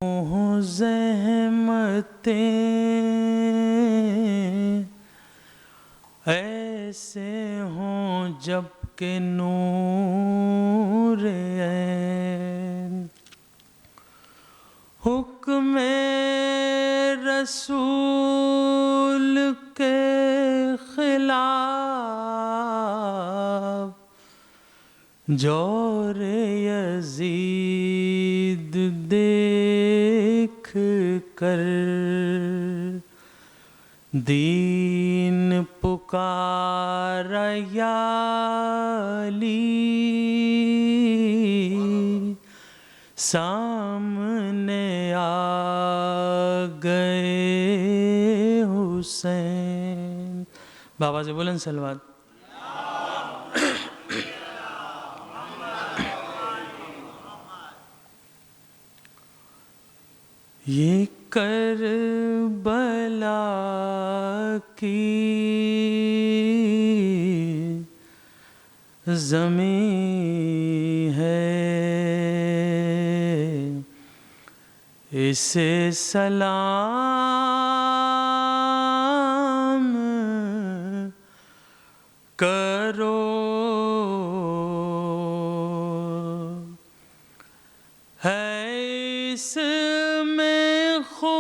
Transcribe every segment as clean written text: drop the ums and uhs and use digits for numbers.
ہوں زحمتیں ایسے ہوں جب کہ نور عین حکم رسول کے خلاف جور یزید دیکھ کر دین پکارا یا علی سامنے آ گئے حسین. بابا سے بلند صلوات. یہ کربلا کی زمین ہے اسے سلام کرو ہے اس میں خون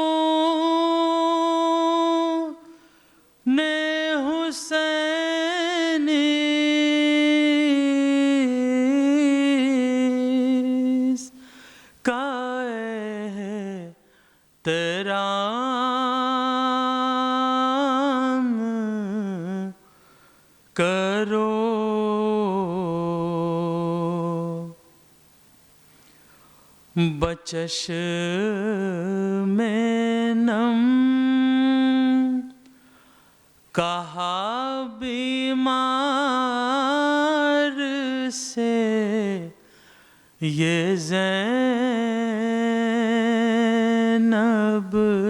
حسین کا احترام کرو بچش میں نم کہا بیمار سے یہ زینب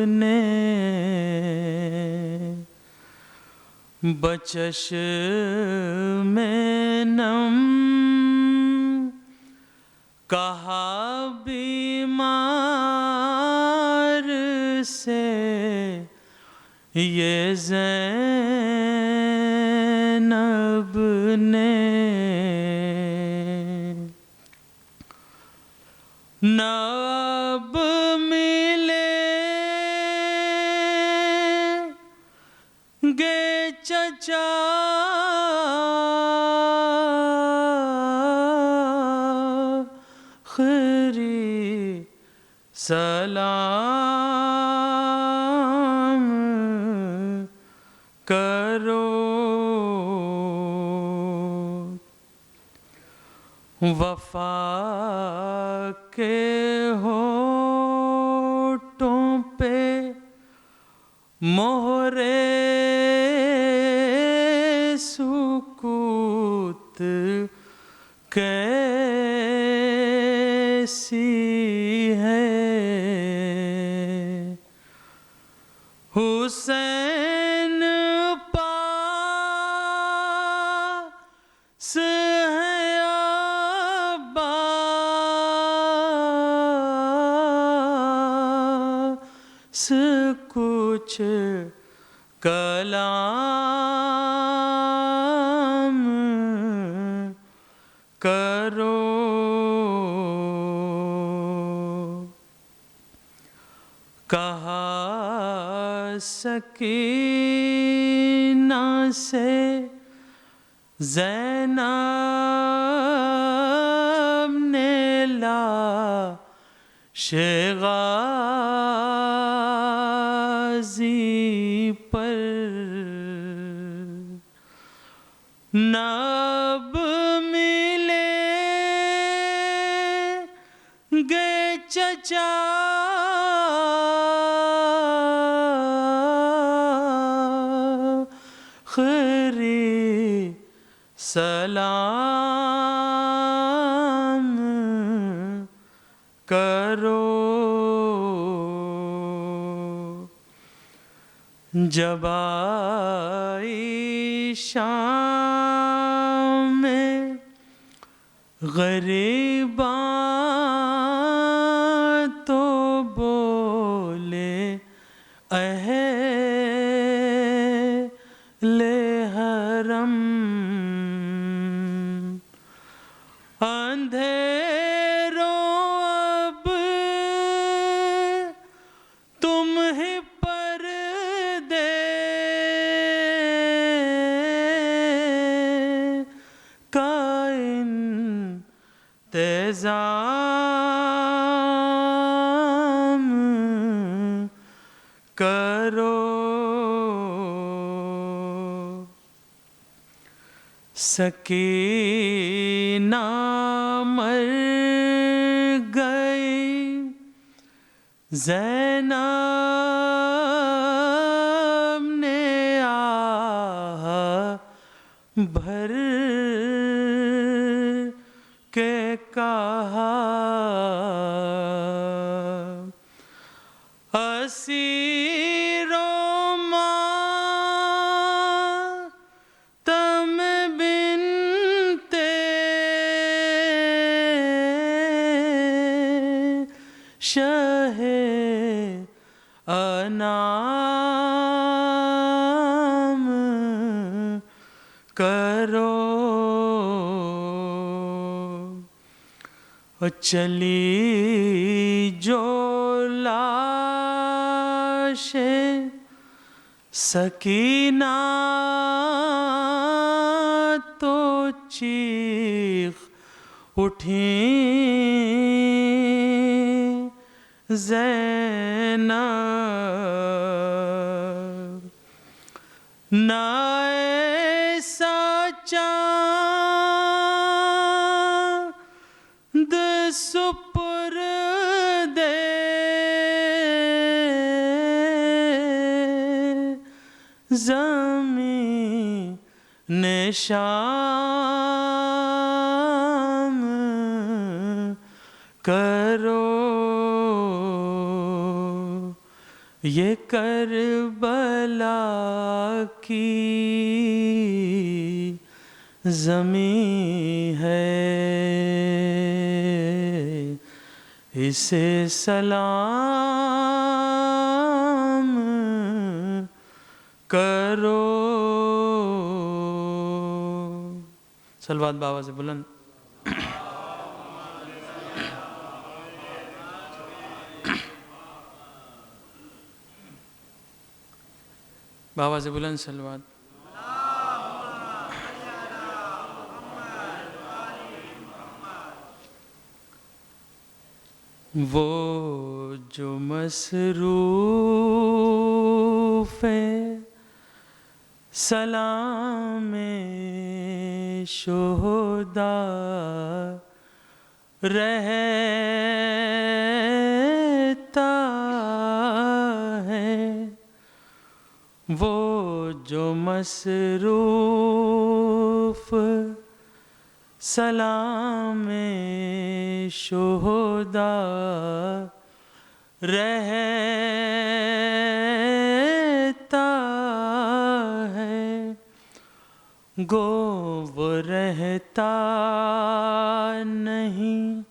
نے بچش میں نم کہا بیمار سے یہ زینب نے ناب ملے گے چچا خری سلام کرو وفا کے ہونٹوں پہ مہر سکوت کیسی ہے حسین پاس ہے عباس کچھ کلام کرو کہا سکینہ سے زینب نے لاش غازی پر ناب ملے گے چچا خری سلام کرو جب آئی شام میں غریباں تو اہل حرم اندھیروں اب تم ہی پردے کا انتظام کرو سکینہ مر گئی زینب نے آہ بھر کے کہا اسیروں ماتم بنت شاہ انام کرو چلی جو لاشیں سکینہ تو چیخ اٹھیں زینب نہ ایسا چاند سپرد زمین شام کرو یہ کربلا کی زمین ہے اسے سلام کرو صلوات بابا سے بلند بابا سے بلند صلوات وہ جو مصروف سلام شہداء رہتا ہے وہ جو مصروف سلام شہداء رہتا ہے گو وہ رہتا نہیں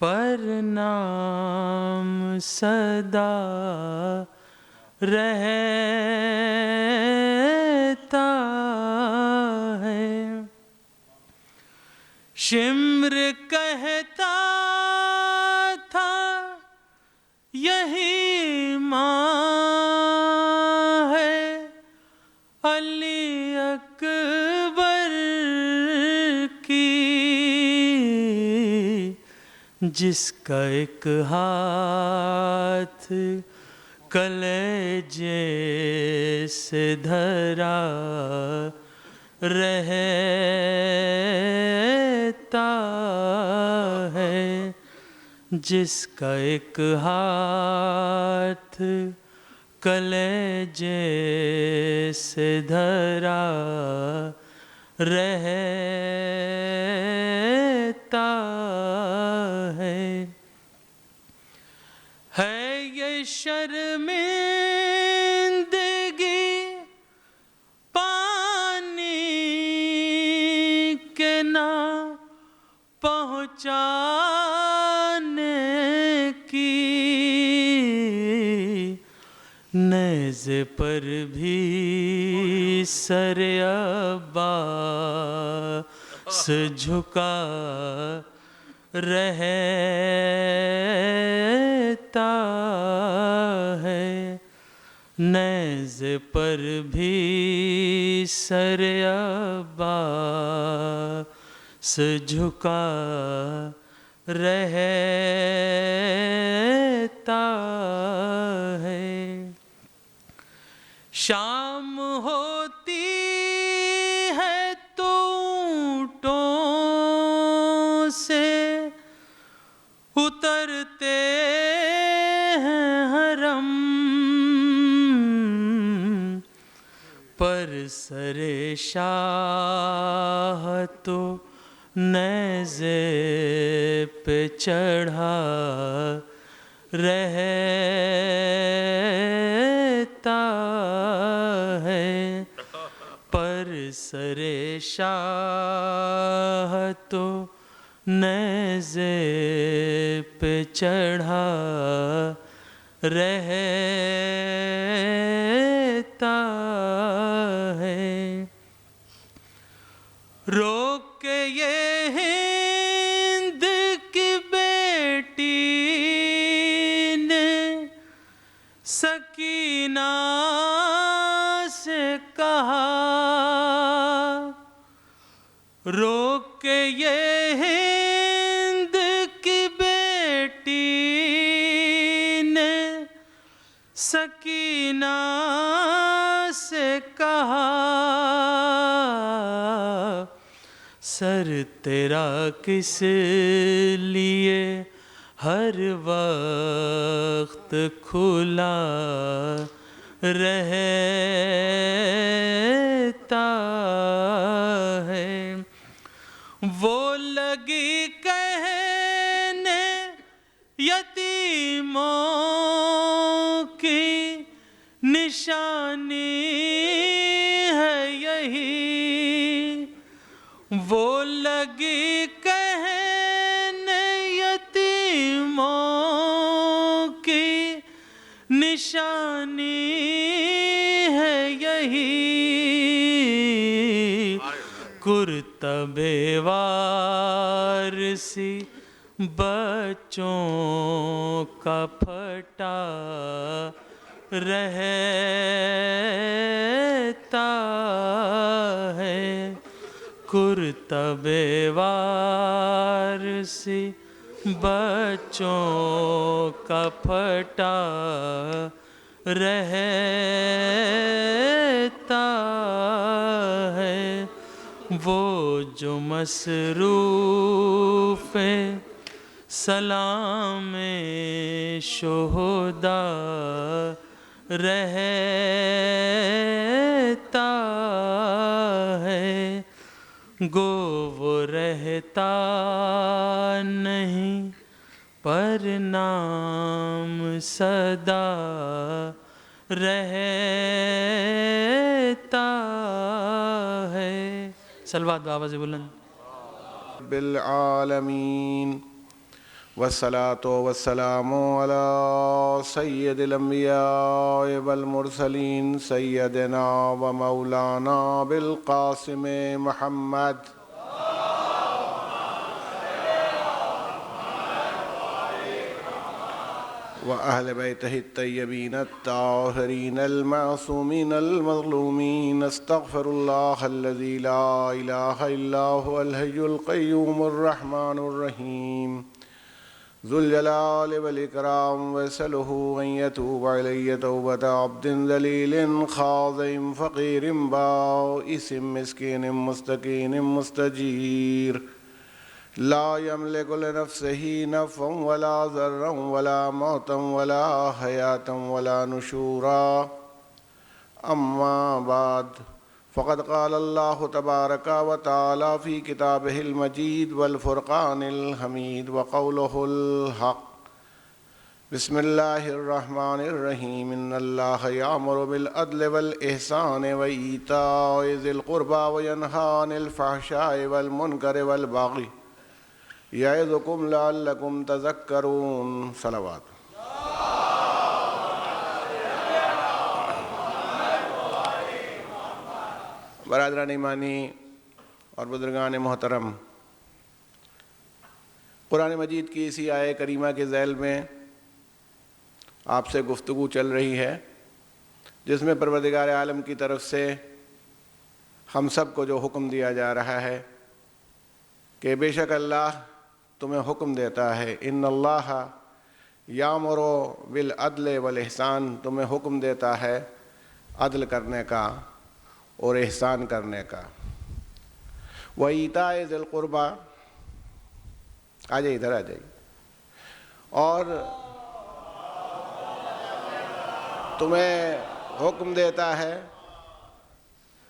پر نام صدا رہتا ہے شمر کہتا تھا یہی ماں ہے علی اکبر کی جس کا ایک ہاتھ کلیجے سے دھرا رہتا ہے جس کا ایک ہاتھ کلیجے سے دھرا رہتا ہے یہ شرمندگی پانی کے نہ پہنچانے کی نیزے پر بھی سر عباس جھکا رہتا ہے، نیزے پر بھی سر عباس جھکا رہتا ہے۔ شام ہوتی ہے تو اونٹوں سے اترتے ہیں حرم پر، سر شاہ تو نیزے پہ چڑھا رہتا ہے، پر سر شاہ تو نیزے پہ چڑھا رہتا ہے۔ روک کے یہ ہند کی بیٹی نے سکینہ سے کہا، روک کے یہ ہند کی بیٹی نے سکینہ سے کہا، سر تیرا کس لیے ہر وقت کھلا رہتا ہے؟ وہ لگی کہنے یتیموں کی نشانی ہے یہی، وہ لگی کہنے یتیموں کی نشانی ہے یہی، کرتبے وارثی بچوں کا پھٹا رہتا ہے، کرتبے وارثی بچوں کا پھٹا رہتا ہے، وہ جو مصروف سلام شہداء رہتا ہے، گو وہ رہتا نہیں پر نام سدا رہتا ہے۔ صلوات بآواز بلند۔ بالعالمین والصلاة والسلام على سید الانبیاء والمرسلین سیدنا و مولانا بالقاسم محمد وأهل بيته الطيبين الطاهرين المعصومين المظلومين، استغفر الله الذي لا إله إلا هو الحي القيوم الرحمن الرحيم ذو الجلال والإكرام، واسأله أن يتوب علي توبة عبد ذليل خاضع فقير بائس مسكين مستكين مستجير، لا يملك لنفسه نفعا ولا ضرا ولا موتا ولا حياة ولا نشورا. أما بعد، فقد قال الله تبارك وتعالى في كتابه المجيد والفرقان الحميد وقوله الحق: بسم الله الرحمن الرحيم، إن الله يأمر بالعدل والإحسان وإيتاء ذي القربى وينهى عن الفحشاء والمنكر والبغي يعظكم لعلكم تذكرون. صلوات. برادران ایمانی اور بزرگان محترم، قرآن مجید کی اسی آیہ کریمہ کے ذیل میں آپ سے گفتگو چل رہی ہے، جس میں پروردگار عالم کی طرف سے ہم سب کو جو حکم دیا جا رہا ہے کہ بے شک اللہ تمہیں حکم دیتا ہے، ان اللہ یامر بالعدل والاحسان، تمہیں حکم دیتا ہے عدل کرنے کا اور احسان کرنے کا، وَإِيتَاءِ ذِي الْقُرْبَى، آ جائیے ادھر آ جائیے، اور تمہیں حکم دیتا ہے،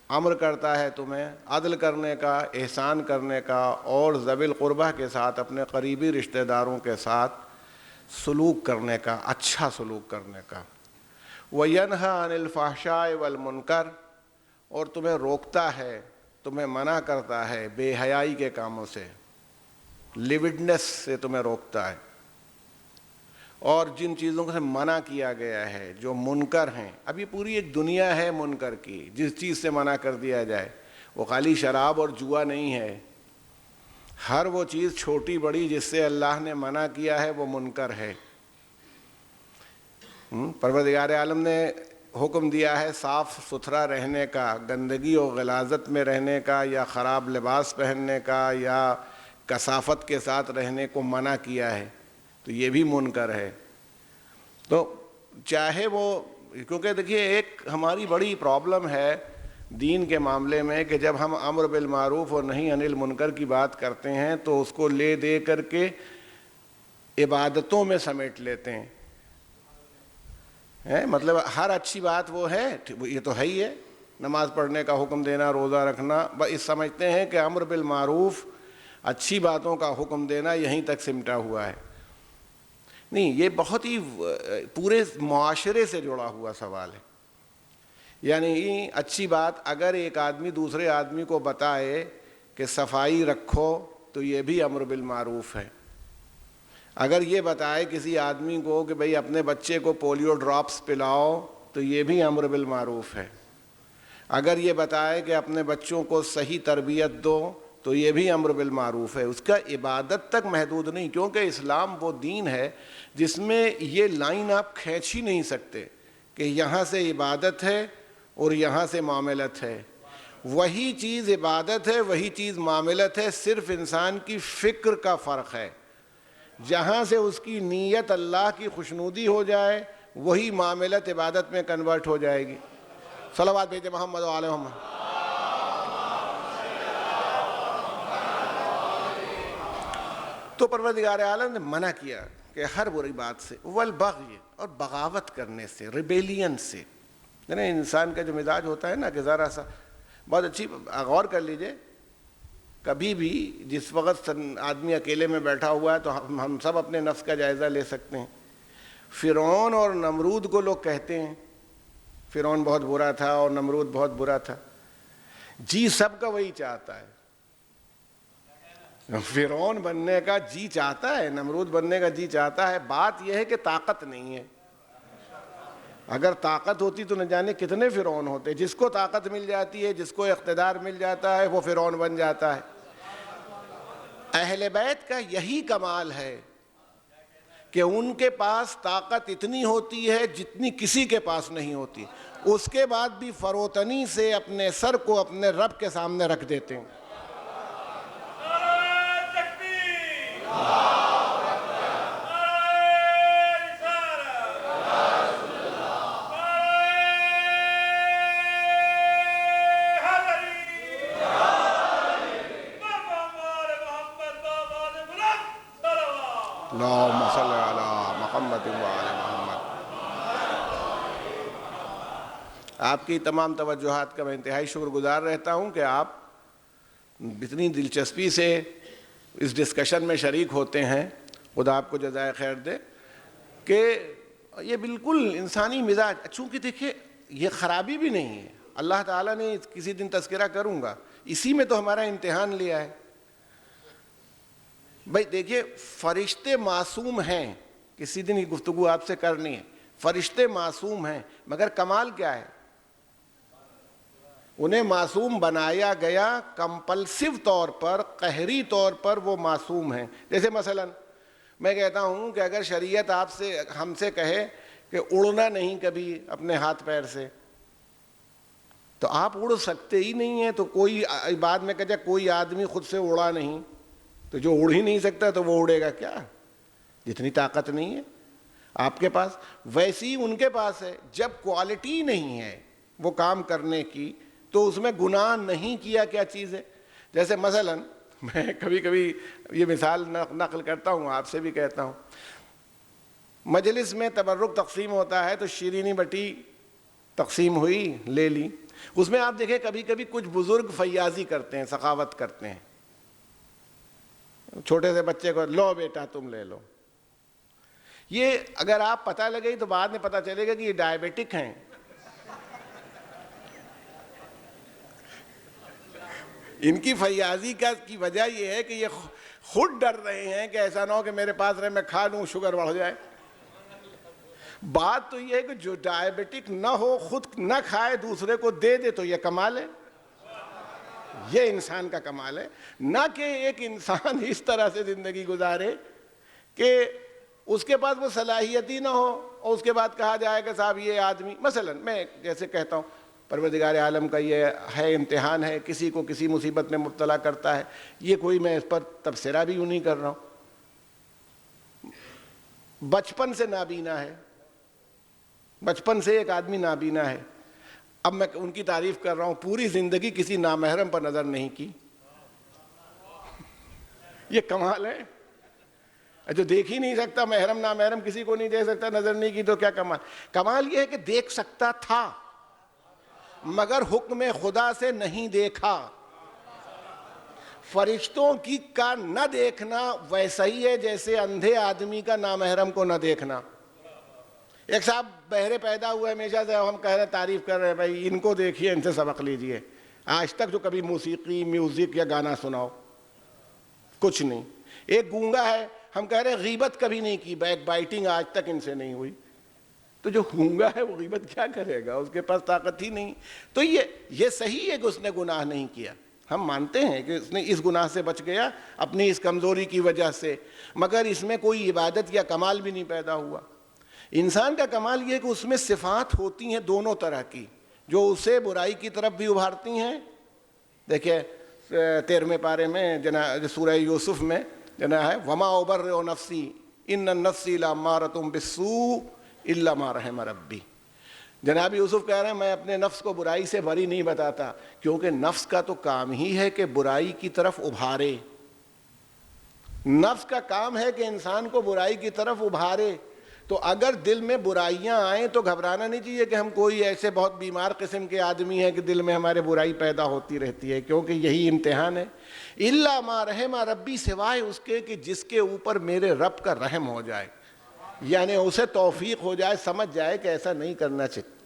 امر کرتا ہے تمہیں عدل کرنے کا، احسان کرنے کا، اور ذوی القربہ کے ساتھ، اپنے قریبی رشتہ داروں کے ساتھ سلوک کرنے کا، اچھا سلوک کرنے کا، وَيَنْهَى عَنِ الْفَحْشَاءِ وَالْمُنْكَرِ، اور تمہیں روکتا ہے، تمہیں منع کرتا ہے بے حیائی کے کاموں سے، لیوڈنس سے تمہیں روکتا ہے، اور جن چیزوں سے منع کیا گیا ہے جو منکر ہیں۔ اب یہ پوری ایک دنیا ہے منکر کی، جس چیز سے منع کر دیا جائے، وہ خالی شراب اور جوا نہیں ہے، ہر وہ چیز چھوٹی بڑی جس سے اللہ نے منع کیا ہے وہ منکر ہے۔ پروردگار عالم نے حکم دیا ہے صاف ستھرا رہنے کا، گندگی اور غلاظت میں رہنے کا، یا خراب لباس پہننے کا، یا کثافت کے ساتھ رہنے کو منع کیا ہے، تو یہ بھی منکر ہے۔ تو چاہے وہ، کیونکہ دیکھیے ایک ہماری بڑی پرابلم ہے دین کے معاملے میں کہ جب ہم امر بالمعروف اور نہی عن المنکر کی بات کرتے ہیں تو اس کو لے دے کر کے عبادتوں میں سمیٹ لیتے ہیں۔ مطلب ہر اچھی بات وہ ہے، یہ تو ہے ہی ہے، نماز پڑھنے کا حکم دینا، روزہ رکھنا، بس سمجھتے ہیں کہ امر بالمعروف، اچھی باتوں کا حکم دینا یہیں تک سمٹا ہوا ہے۔ نہیں، یہ بہت ہی پورے معاشرے سے جڑا ہوا سوال ہے۔ یعنی اچھی بات اگر ایک آدمی دوسرے آدمی کو بتائے کہ صفائی رکھو تو یہ بھی امر بالمعروف ہے۔ اگر یہ بتائے کسی آدمی کو کہ بھئی اپنے بچے کو پولیو ڈراپس پلاؤ تو یہ بھی امر بالمعروف ہے۔ اگر یہ بتائے کہ اپنے بچوں کو صحیح تربیت دو تو یہ بھی امر بالمعروف ہے۔ اس کا عبادت تک محدود نہیں، کیونکہ اسلام وہ دین ہے جس میں یہ لائن آپ کھینچ ہی نہیں سکتے کہ یہاں سے عبادت ہے اور یہاں سے معاملت ہے۔ وہی چیز عبادت ہے، وہی چیز معاملت ہے، صرف انسان کی فکر کا فرق ہے۔ جہاں سے اس کی نیت اللہ کی خوشنودی ہو جائے وہی معاملت عبادت میں کنورٹ ہو جائے گی۔ صلوات بھیجے محمد و آل محمد۔ تو پروردگار عالم نے منع کیا کہ ہر بری بات سے، والبغی، اور بغاوت کرنے سے، ریبیلین سے۔ یعنی انسان کا جو مزاج ہوتا ہے نا کہ ذرا سا، بہت اچھی غور کر لیجئے، کبھی بھی جس وقت آدمی اکیلے میں بیٹھا ہوا ہے تو ہم سب اپنے نفس کا جائزہ لے سکتے ہیں۔ فرعون اور نمرود کو لوگ کہتے ہیں فرعون بہت برا تھا اور نمرود بہت برا تھا، جی سب کا وہی چاہتا ہے۔ فرعون بننے کا جی چاہتا ہے، نمرود بننے کا جی چاہتا ہے، بات یہ ہے کہ طاقت نہیں ہے۔ اگر طاقت ہوتی تو نہ جانے کتنے فرعون ہوتے۔ جس کو طاقت مل جاتی ہے، جس کو اقتدار مل جاتا ہے، وہ فرعون بن جاتا ہے۔ اہل بیت کا یہی کمال ہے کہ ان کے پاس طاقت اتنی ہوتی ہے جتنی کسی کے پاس نہیں ہوتی، اس کے بعد بھی فروتنی سے اپنے سر کو اپنے رب کے سامنے رکھ دیتے ہیں۔ اللہم صلی علی محمد و علی محمد۔ آپ کی تمام توجہات کا میں انتہائی شکر گزار رہتا ہوں کہ آپ اتنی دلچسپی سے اس ڈسکشن میں شریک ہوتے ہیں۔ خدا آپ کو جزائے خیر دے کہ یہ بالکل انسانی مزاج، چونکہ دیکھیں یہ خرابی بھی نہیں ہے، اللہ تعالیٰ نے کسی دن تذکرہ کروں گا، اسی میں تو ہمارا امتحان لیا ہے۔ بھائی دیکھیے فرشتے معصوم ہیں، کسی دن یہ گفتگو آپ سے کرنی ہے، فرشتے معصوم ہیں، مگر کمال کیا ہے؟ انہیں معصوم بنایا گیا کمپلسو طور پر، قہری طور پر وہ معصوم ہیں. جیسے مثلا میں کہتا ہوں کہ اگر شریعت آپ سے ہم سے کہے کہ اڑنا نہیں کبھی اپنے ہاتھ پیر سے، تو آپ اڑ سکتے ہی نہیں ہیں. تو کوئی بعد میں کہتا کوئی آدمی خود سے اڑا نہیں، تو جو اڑ ہی نہیں سکتا تو وہ اڑے گا کیا؟ جتنی طاقت نہیں ہے آپ کے پاس ویسی ان کے پاس ہے. جب کوالٹی نہیں ہے وہ کام کرنے کی تو اس میں گناہ نہیں کیا کیا چیز ہے. جیسے مثلا میں کبھی کبھی یہ مثال نقل کرتا ہوں، آپ سے بھی کہتا ہوں. مجلس میں تبرک تقسیم ہوتا ہے تو شیرینی بٹی تقسیم ہوئی، لے لی. اس میں آپ دیکھیں کبھی کبھی کچھ بزرگ فیاضی کرتے ہیں، سخاوت کرتے ہیں. چھوٹے سے بچے کو لو بیٹا تم لے لو. یہ اگر آپ پتہ لگے تو بعد میں پتہ چلے گا کہ یہ ڈائبیٹک ہیں. ان کی فیاضی کی وجہ یہ ہے کہ یہ خود ڈر رہے ہیں کہ ایسا نہ ہو کہ میرے پاس رہے میں کھا لوں شوگر بڑھ جائے. بات تو یہ ہے کہ جو ڈائبیٹک نہ ہو خود نہ کھائے دوسرے کو دے دے تو یہ کمال ہے. یہ انسان کا کمال ہے. نہ کہ ایک انسان اس طرح سے زندگی گزارے کہ اس کے پاس وہ صلاحیت ہی نہ ہو اور اس کے بعد کہا جائے کہ صاحب یہ آدمی، مثلا میں جیسے کہتا ہوں پروردگار عالم کا یہ ہے امتحان ہے، کسی کو کسی مصیبت میں مبتلا کرتا ہے. یہ کوئی میں اس پر تبصرہ بھی یوں نہیں کر رہا ہوں. بچپن سے نابینا ہے، بچپن سے ایک آدمی نابینا ہے. اب میں ان کی تعریف کر رہا ہوں، پوری زندگی کسی نامحرم پر نظر نہیں کی. یہ کمال ہے. جو دیکھ ہی نہیں سکتا، محرم نامحرم کسی کو نہیں دیکھ سکتا، نظر نہیں کی، تو کیا کمال؟ کمال یہ ہے کہ دیکھ سکتا تھا مگر حکم خدا سے نہیں دیکھا. فرشتوں کی کا نہ دیکھنا ویسا ہی ہے جیسے اندھے آدمی کا نامحرم کو نہ دیکھنا. ایک صاحب بہرے پیدا ہوئے، ہمیشہ سے ہم کہہ رہے تعریف کر رہے ہیں بھائی ان کو دیکھیے، ان سے سبق لیجئے. آج تک جو کبھی موسیقی میوزک یا گانا سناؤ، کچھ نہیں. ایک گونگا ہے، ہم کہہ رہے غیبت کبھی نہیں کی، بیک بائٹنگ آج تک ان سے نہیں ہوئی. تو جو گونگا ہے وہ غیبت کیا کرے گا؟ اس کے پاس طاقت ہی نہیں. تو یہ صحیح ہے کہ اس نے گناہ نہیں کیا، ہم مانتے ہیں کہ اس نے اس گناہ سے بچ گیا اپنی اس کمزوری کی وجہ سے، مگر اس میں کوئی عبادت یا کمال بھی نہیں پیدا ہوا. انسان کا کمال یہ ہے کہ اس میں صفات ہوتی ہیں دونوں طرح کی جو اسے برائی کی طرف بھی ابھارتی ہیں. دیکھیں 13ویں پارے میں سورہ یوسف میں جنا ہے وما ابرئ نفسی ان النفس لامارۃ بالسوء الا ما رحم ربی. جناب یوسف کہہ رہے ہیں میں اپنے نفس کو برائی سے بری نہیں بتاتا، کیونکہ نفس کا تو کام ہی ہے کہ برائی کی طرف ابھارے. نفس کا کام ہے کہ انسان کو برائی کی طرف ابھارے. تو اگر دل میں برائیاں آئیں تو گھبرانا نہیں چاہیے کہ ہم کوئی ایسے بہت بیمار قسم کے آدمی ہیں کہ دل میں ہمارے برائی پیدا ہوتی رہتی ہے، کیونکہ یہی امتحان ہے. الا ما رحم ربی، سوائے اس کے کہ جس کے اوپر میرے رب کا رحم ہو جائے، یعنی اسے توفیق ہو جائے، سمجھ جائے کہ ایسا نہیں کرنا چاہیے.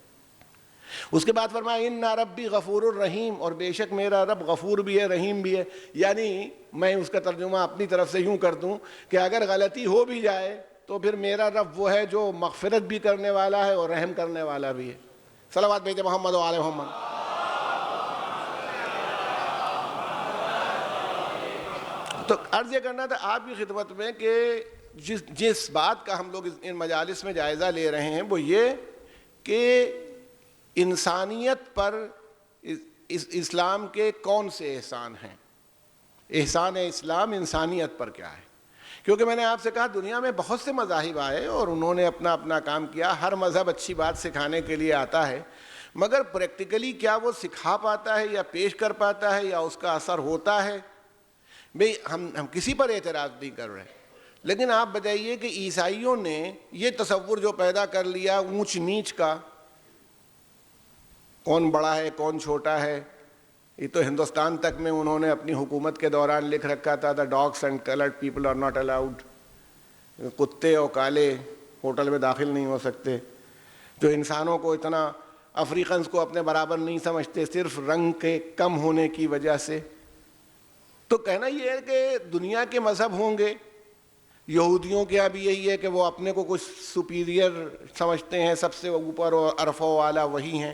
اس کے بعد فرمایا ان ربی غفور الرحیم، اور بے شک میرا رب غفور بھی ہے رحیم بھی ہے. یعنی میں اس کا ترجمہ اپنی طرف سے یوں کر دوں کہ اگر غلطی ہو بھی جائے تو پھر میرا رب وہ ہے جو مغفرت بھی کرنے والا ہے اور رحم کرنے والا بھی ہے. صلوات بھیجے محمد و آل محمد. تو عرض یہ کرنا تھا آپ کی خدمت میں کہ جس بات کا ہم لوگ ان مجالس میں جائزہ لے رہے ہیں وہ یہ کہ انسانیت پر اسلام کے کون سے احسان ہیں. احسان اسلام انسانیت پر کیا ہے؟ کیونکہ میں نے آپ سے کہا دنیا میں بہت سے مذاہب آئے اور انہوں نے اپنا اپنا کام کیا. ہر مذہب اچھی بات سکھانے کے لیے آتا ہے، مگر پریکٹیکلی کیا وہ سکھا پاتا ہے یا پیش کر پاتا ہے یا اس کا اثر ہوتا ہے؟ بھئی ہم کسی پر اعتراض نہیں کر رہے، لیکن آپ بتائیے کہ عیسائیوں نے یہ تصور جو پیدا کر لیا اونچ نیچ کا، کون بڑا ہے کون چھوٹا ہے، یہ تو ہندوستان تک میں انہوں نے اپنی حکومت کے دوران لکھ رکھا تھا the dogs and colored people are not allowed. کتے اور کالے ہوٹل میں داخل نہیں ہو سکتے. جو انسانوں کو اتنا افریقنز کو اپنے برابر نہیں سمجھتے صرف رنگ کے کم ہونے کی وجہ سے. تو کہنا یہ ہے کہ دنیا کے مذہب ہوں گے، یہودیوں کے یہاں بھی یہی ہے کہ وہ اپنے کو کچھ سپیریئر سمجھتے ہیں، سب سے اوپر اور عرف و اعلیٰ وہی ہیں.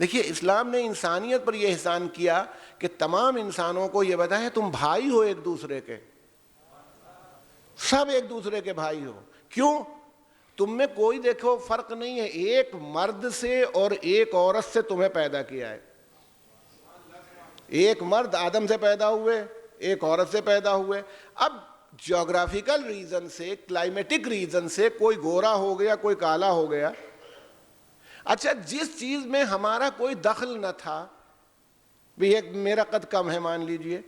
دیکھیے اسلام نے انسانیت پر یہ احسان کیا کہ تمام انسانوں کو یہ بتایا تم بھائی ہو ایک دوسرے کے، سب ایک دوسرے کے بھائی ہو. کیوں؟ تم میں کوئی دیکھو فرق نہیں ہے، ایک مرد سے اور ایک عورت سے تمہیں پیدا کیا ہے. ایک مرد آدم سے پیدا ہوئے، ایک عورت سے پیدا ہوئے. اب جغرافیکل ریزن سے، کلائمیٹک ریزن سے کوئی گورا ہو گیا، کوئی کالا ہو گیا. اچھا جس چیز میں ہمارا کوئی دخل نہ تھا، بھی ایک میرا قد کم ہے مان لیجئے،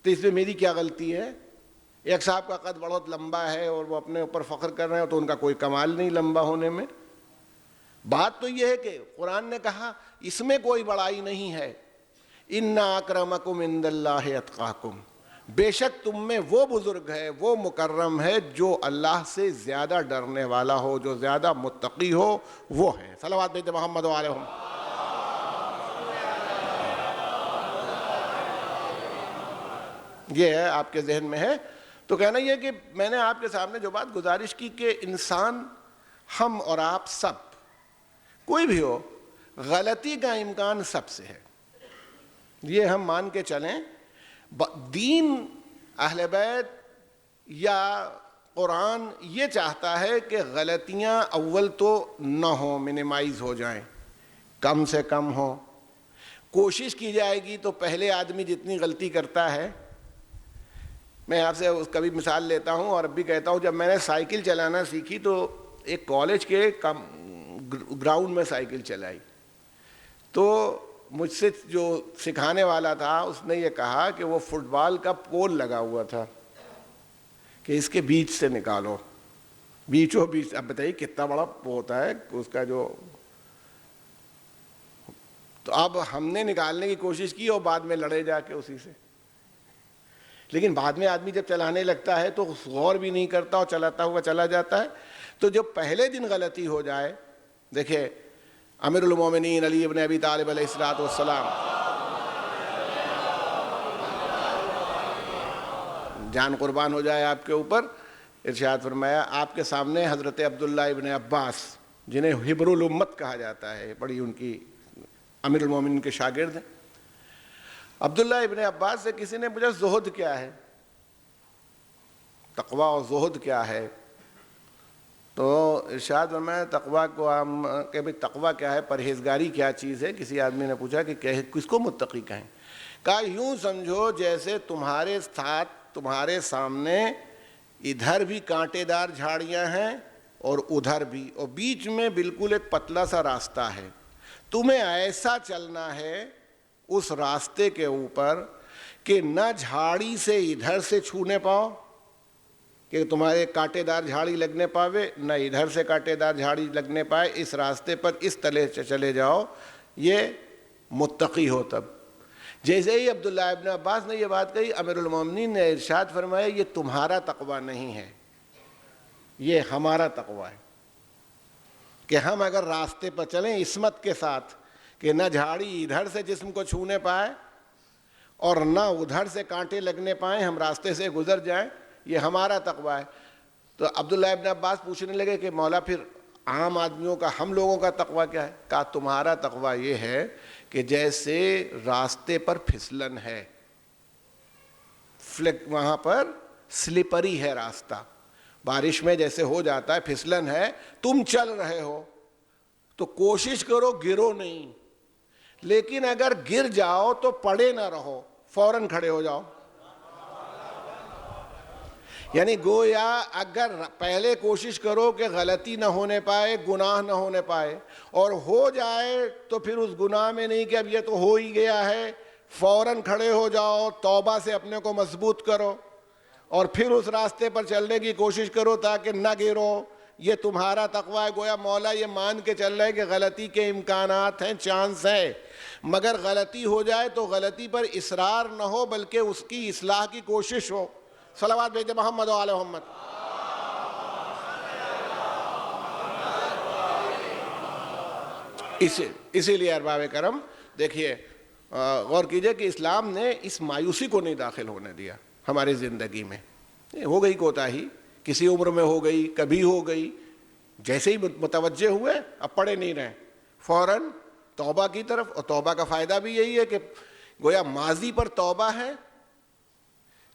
تو اس میں میری کیا غلطی ہے؟ ایک صاحب کا قد بہت لمبا ہے اور وہ اپنے اوپر فخر کر رہے ہیں، تو ان کا کوئی کمال نہیں لمبا ہونے میں. بات تو یہ ہے کہ قرآن نے کہا اس میں کوئی بڑائی نہیں ہے. اِنَّ أَكْرَمَكُمْ عِندَ اللَّهِ أَتْقَاكُمْ، بے شک تم میں وہ بزرگ ہے، وہ مکرم ہے جو اللہ سے زیادہ ڈرنے والا ہو، جو زیادہ متقی ہو، وہ ہے. صلوات بھیجتے محمد علیہ. یہ ہے آپ کے ذہن میں ہے. تو کہنا یہ کہ میں نے آپ کے سامنے جو بات گزارش کی کہ انسان، ہم اور آپ سب، کوئی بھی ہو، غلطی کا امکان سب سے ہے. یہ ہم مان کے چلیں. دین، اہل بیت یا قرآن یہ چاہتا ہے کہ غلطیاں اول تو نہ ہوں، منیمائز ہو جائیں، کم سے کم ہوں. کوشش کی جائے گی تو پہلے آدمی جتنی غلطی کرتا ہے، میں آپ سے کبھی مثال لیتا ہوں اور اب بھی کہتا ہوں، جب میں نے سائیکل چلانا سیکھی تو ایک کالج کے گراؤنڈ میں سائیکل چلائی، تو مجھ سے جو سکھانے والا تھا اس نے یہ کہا کہ وہ فٹ بال کا پول لگا ہوا تھا کہ اس کے بیچ سے نکالو، بیچوں بیچ. اب بتائیے کتنا بڑا ہوتا ہے اس کا جو. تو اب ہم نے نکالنے کی کوشش کی اور بعد میں لڑے جا کے اسی سے. لیکن بعد میں آدمی جب چلانے لگتا ہے تو غور بھی نہیں کرتا اور چلاتا ہوا چلا جاتا ہے. تو جو پہلے دن غلطی ہو جائے، دیکھیں امیر المومنین علی ابن ابی طالب علیہ الصلوۃ والسلام، جان قربان ہو جائے آپ کے اوپر، ارشاد فرمایا آپ کے سامنے حضرت عبداللہ ابن عباس، جنہیں حبر الامت کہا جاتا ہے، بڑی ان کی امیر المومنین کے شاگرد ہیں. عبداللہ ابن عباس سے کسی نے پوچھا زہد کیا ہے، تقوی اور زہد کیا ہے؟ تو ارشاد فرمایا تقوی کو ہم کہ بھئی تقوی کیا ہے، پرہیزگاری کیا چیز ہے. کسی آدمی نے پوچھا کہ کس کو متقی کہیں؟ کہا یوں سمجھو جیسے تمہارے ساتھ، تمہارے سامنے ادھر بھی کانٹے دار جھاڑیاں ہیں اور ادھر بھی، اور بیچ میں بالکل ایک پتلا سا راستہ ہے. تمہیں ایسا چلنا ہے اس راستے کے اوپر کہ نہ جھاڑی سے ادھر سے چھونے پاؤ کہ تمہارے کانٹے دار جھاڑی لگنے پاوے، نہ ادھر سے کانٹے دار جھاڑی لگنے پائے. اس راستے پر اس تلے چلے جاؤ، یہ متقی ہو. تب جیسے ہی عبداللہ ابن عباس نے یہ بات کہی، امیر المومنین نے ارشاد فرمایا یہ تمہارا تقوی نہیں ہے، یہ ہمارا تقوی ہے. کہ ہم اگر راستے پر چلیں عصمت کے ساتھ کہ نہ جھاڑی ادھر سے جسم کو چھونے پائے اور نہ ادھر سے کانٹے لگنے پائیں، ہم راستے سے گزر جائیں، یہ ہمارا تقوی ہے. تو عبداللہ ابن عباس پوچھنے لگے کہ مولا پھر عام آدمیوں کا، ہم لوگوں کا تقوی کیا ہے؟ کہا تمہارا تقوی یہ ہے کہ جیسے راستے پر پھسلن ہے، وہاں پر سلپری ہے راستہ، بارش میں جیسے ہو جاتا ہے، پھسلن ہے، تم چل رہے ہو تو کوشش کرو گرو نہیں، لیکن اگر گر جاؤ تو پڑے نہ رہو، فوراً کھڑے ہو جاؤ. یعنی گویا اگر پہلے کوشش کرو کہ غلطی نہ ہونے پائے، گناہ نہ ہونے پائے، اور ہو جائے تو پھر اس گناہ میں نہیں کہ اب یہ تو ہو ہی گیا ہے، فوراً کھڑے ہو جاؤ، توبہ سے اپنے کو مضبوط کرو اور پھر اس راستے پر چلنے کی کوشش کرو تاکہ نہ گرو. یہ تمہارا تقوی ہے. گویا مولا یہ مان کے چل رہے کہ غلطی کے امکانات ہیں، چانس ہے، مگر غلطی ہو جائے تو غلطی پر اصرار نہ ہو بلکہ اس کی اصلاح کی کوشش ہو. صلوات بھیجے محمد و آل محمد. اسی لیے ارباب کرم دیکھیے، غور کیجئے کہ اسلام نے اس مایوسی کو نہیں داخل ہونے دیا ہماری زندگی میں. ہو گئی کوتاہی، کسی عمر میں ہو گئی، کبھی ہو گئی، جیسے ہی متوجہ ہوئے اب پڑے نہیں رہے، فوراً توبہ کی طرف. اور توبہ کا فائدہ بھی یہی ہے کہ گویا ماضی پر توبہ ہے,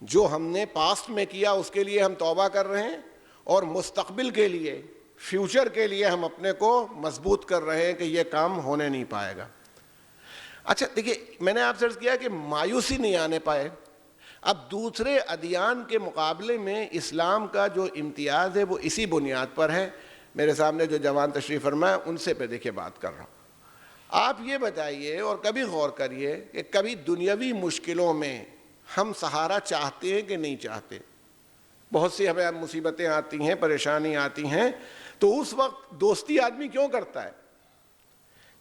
جو ہم نے پاسٹ میں کیا اس کے لیے ہم توبہ کر رہے ہیں, اور مستقبل کے لیے, فیوچر کے لیے ہم اپنے کو مضبوط کر رہے ہیں کہ یہ کام ہونے نہیں پائے گا. اچھا دیکھیے, میں نے آپ سے عرض کیا کہ مایوسی نہیں آنے پائے. اب دوسرے ادیان کے مقابلے میں اسلام کا جو امتیاز ہے وہ اسی بنیاد پر ہے. میرے سامنے جو جوان تشریف فرمائے ان سے پہ دیکھیے بات کر رہا ہوں. آپ یہ بتائیے اور کبھی غور کریے کہ کبھی دنیاوی مشکلوں میں ہم سہارا چاہتے ہیں کہ نہیں چاہتے؟ بہت سی ہمیں مصیبتیں آتی ہیں, پریشانی آتی ہیں, تو اس وقت دوستی آدمی کیوں کرتا ہے؟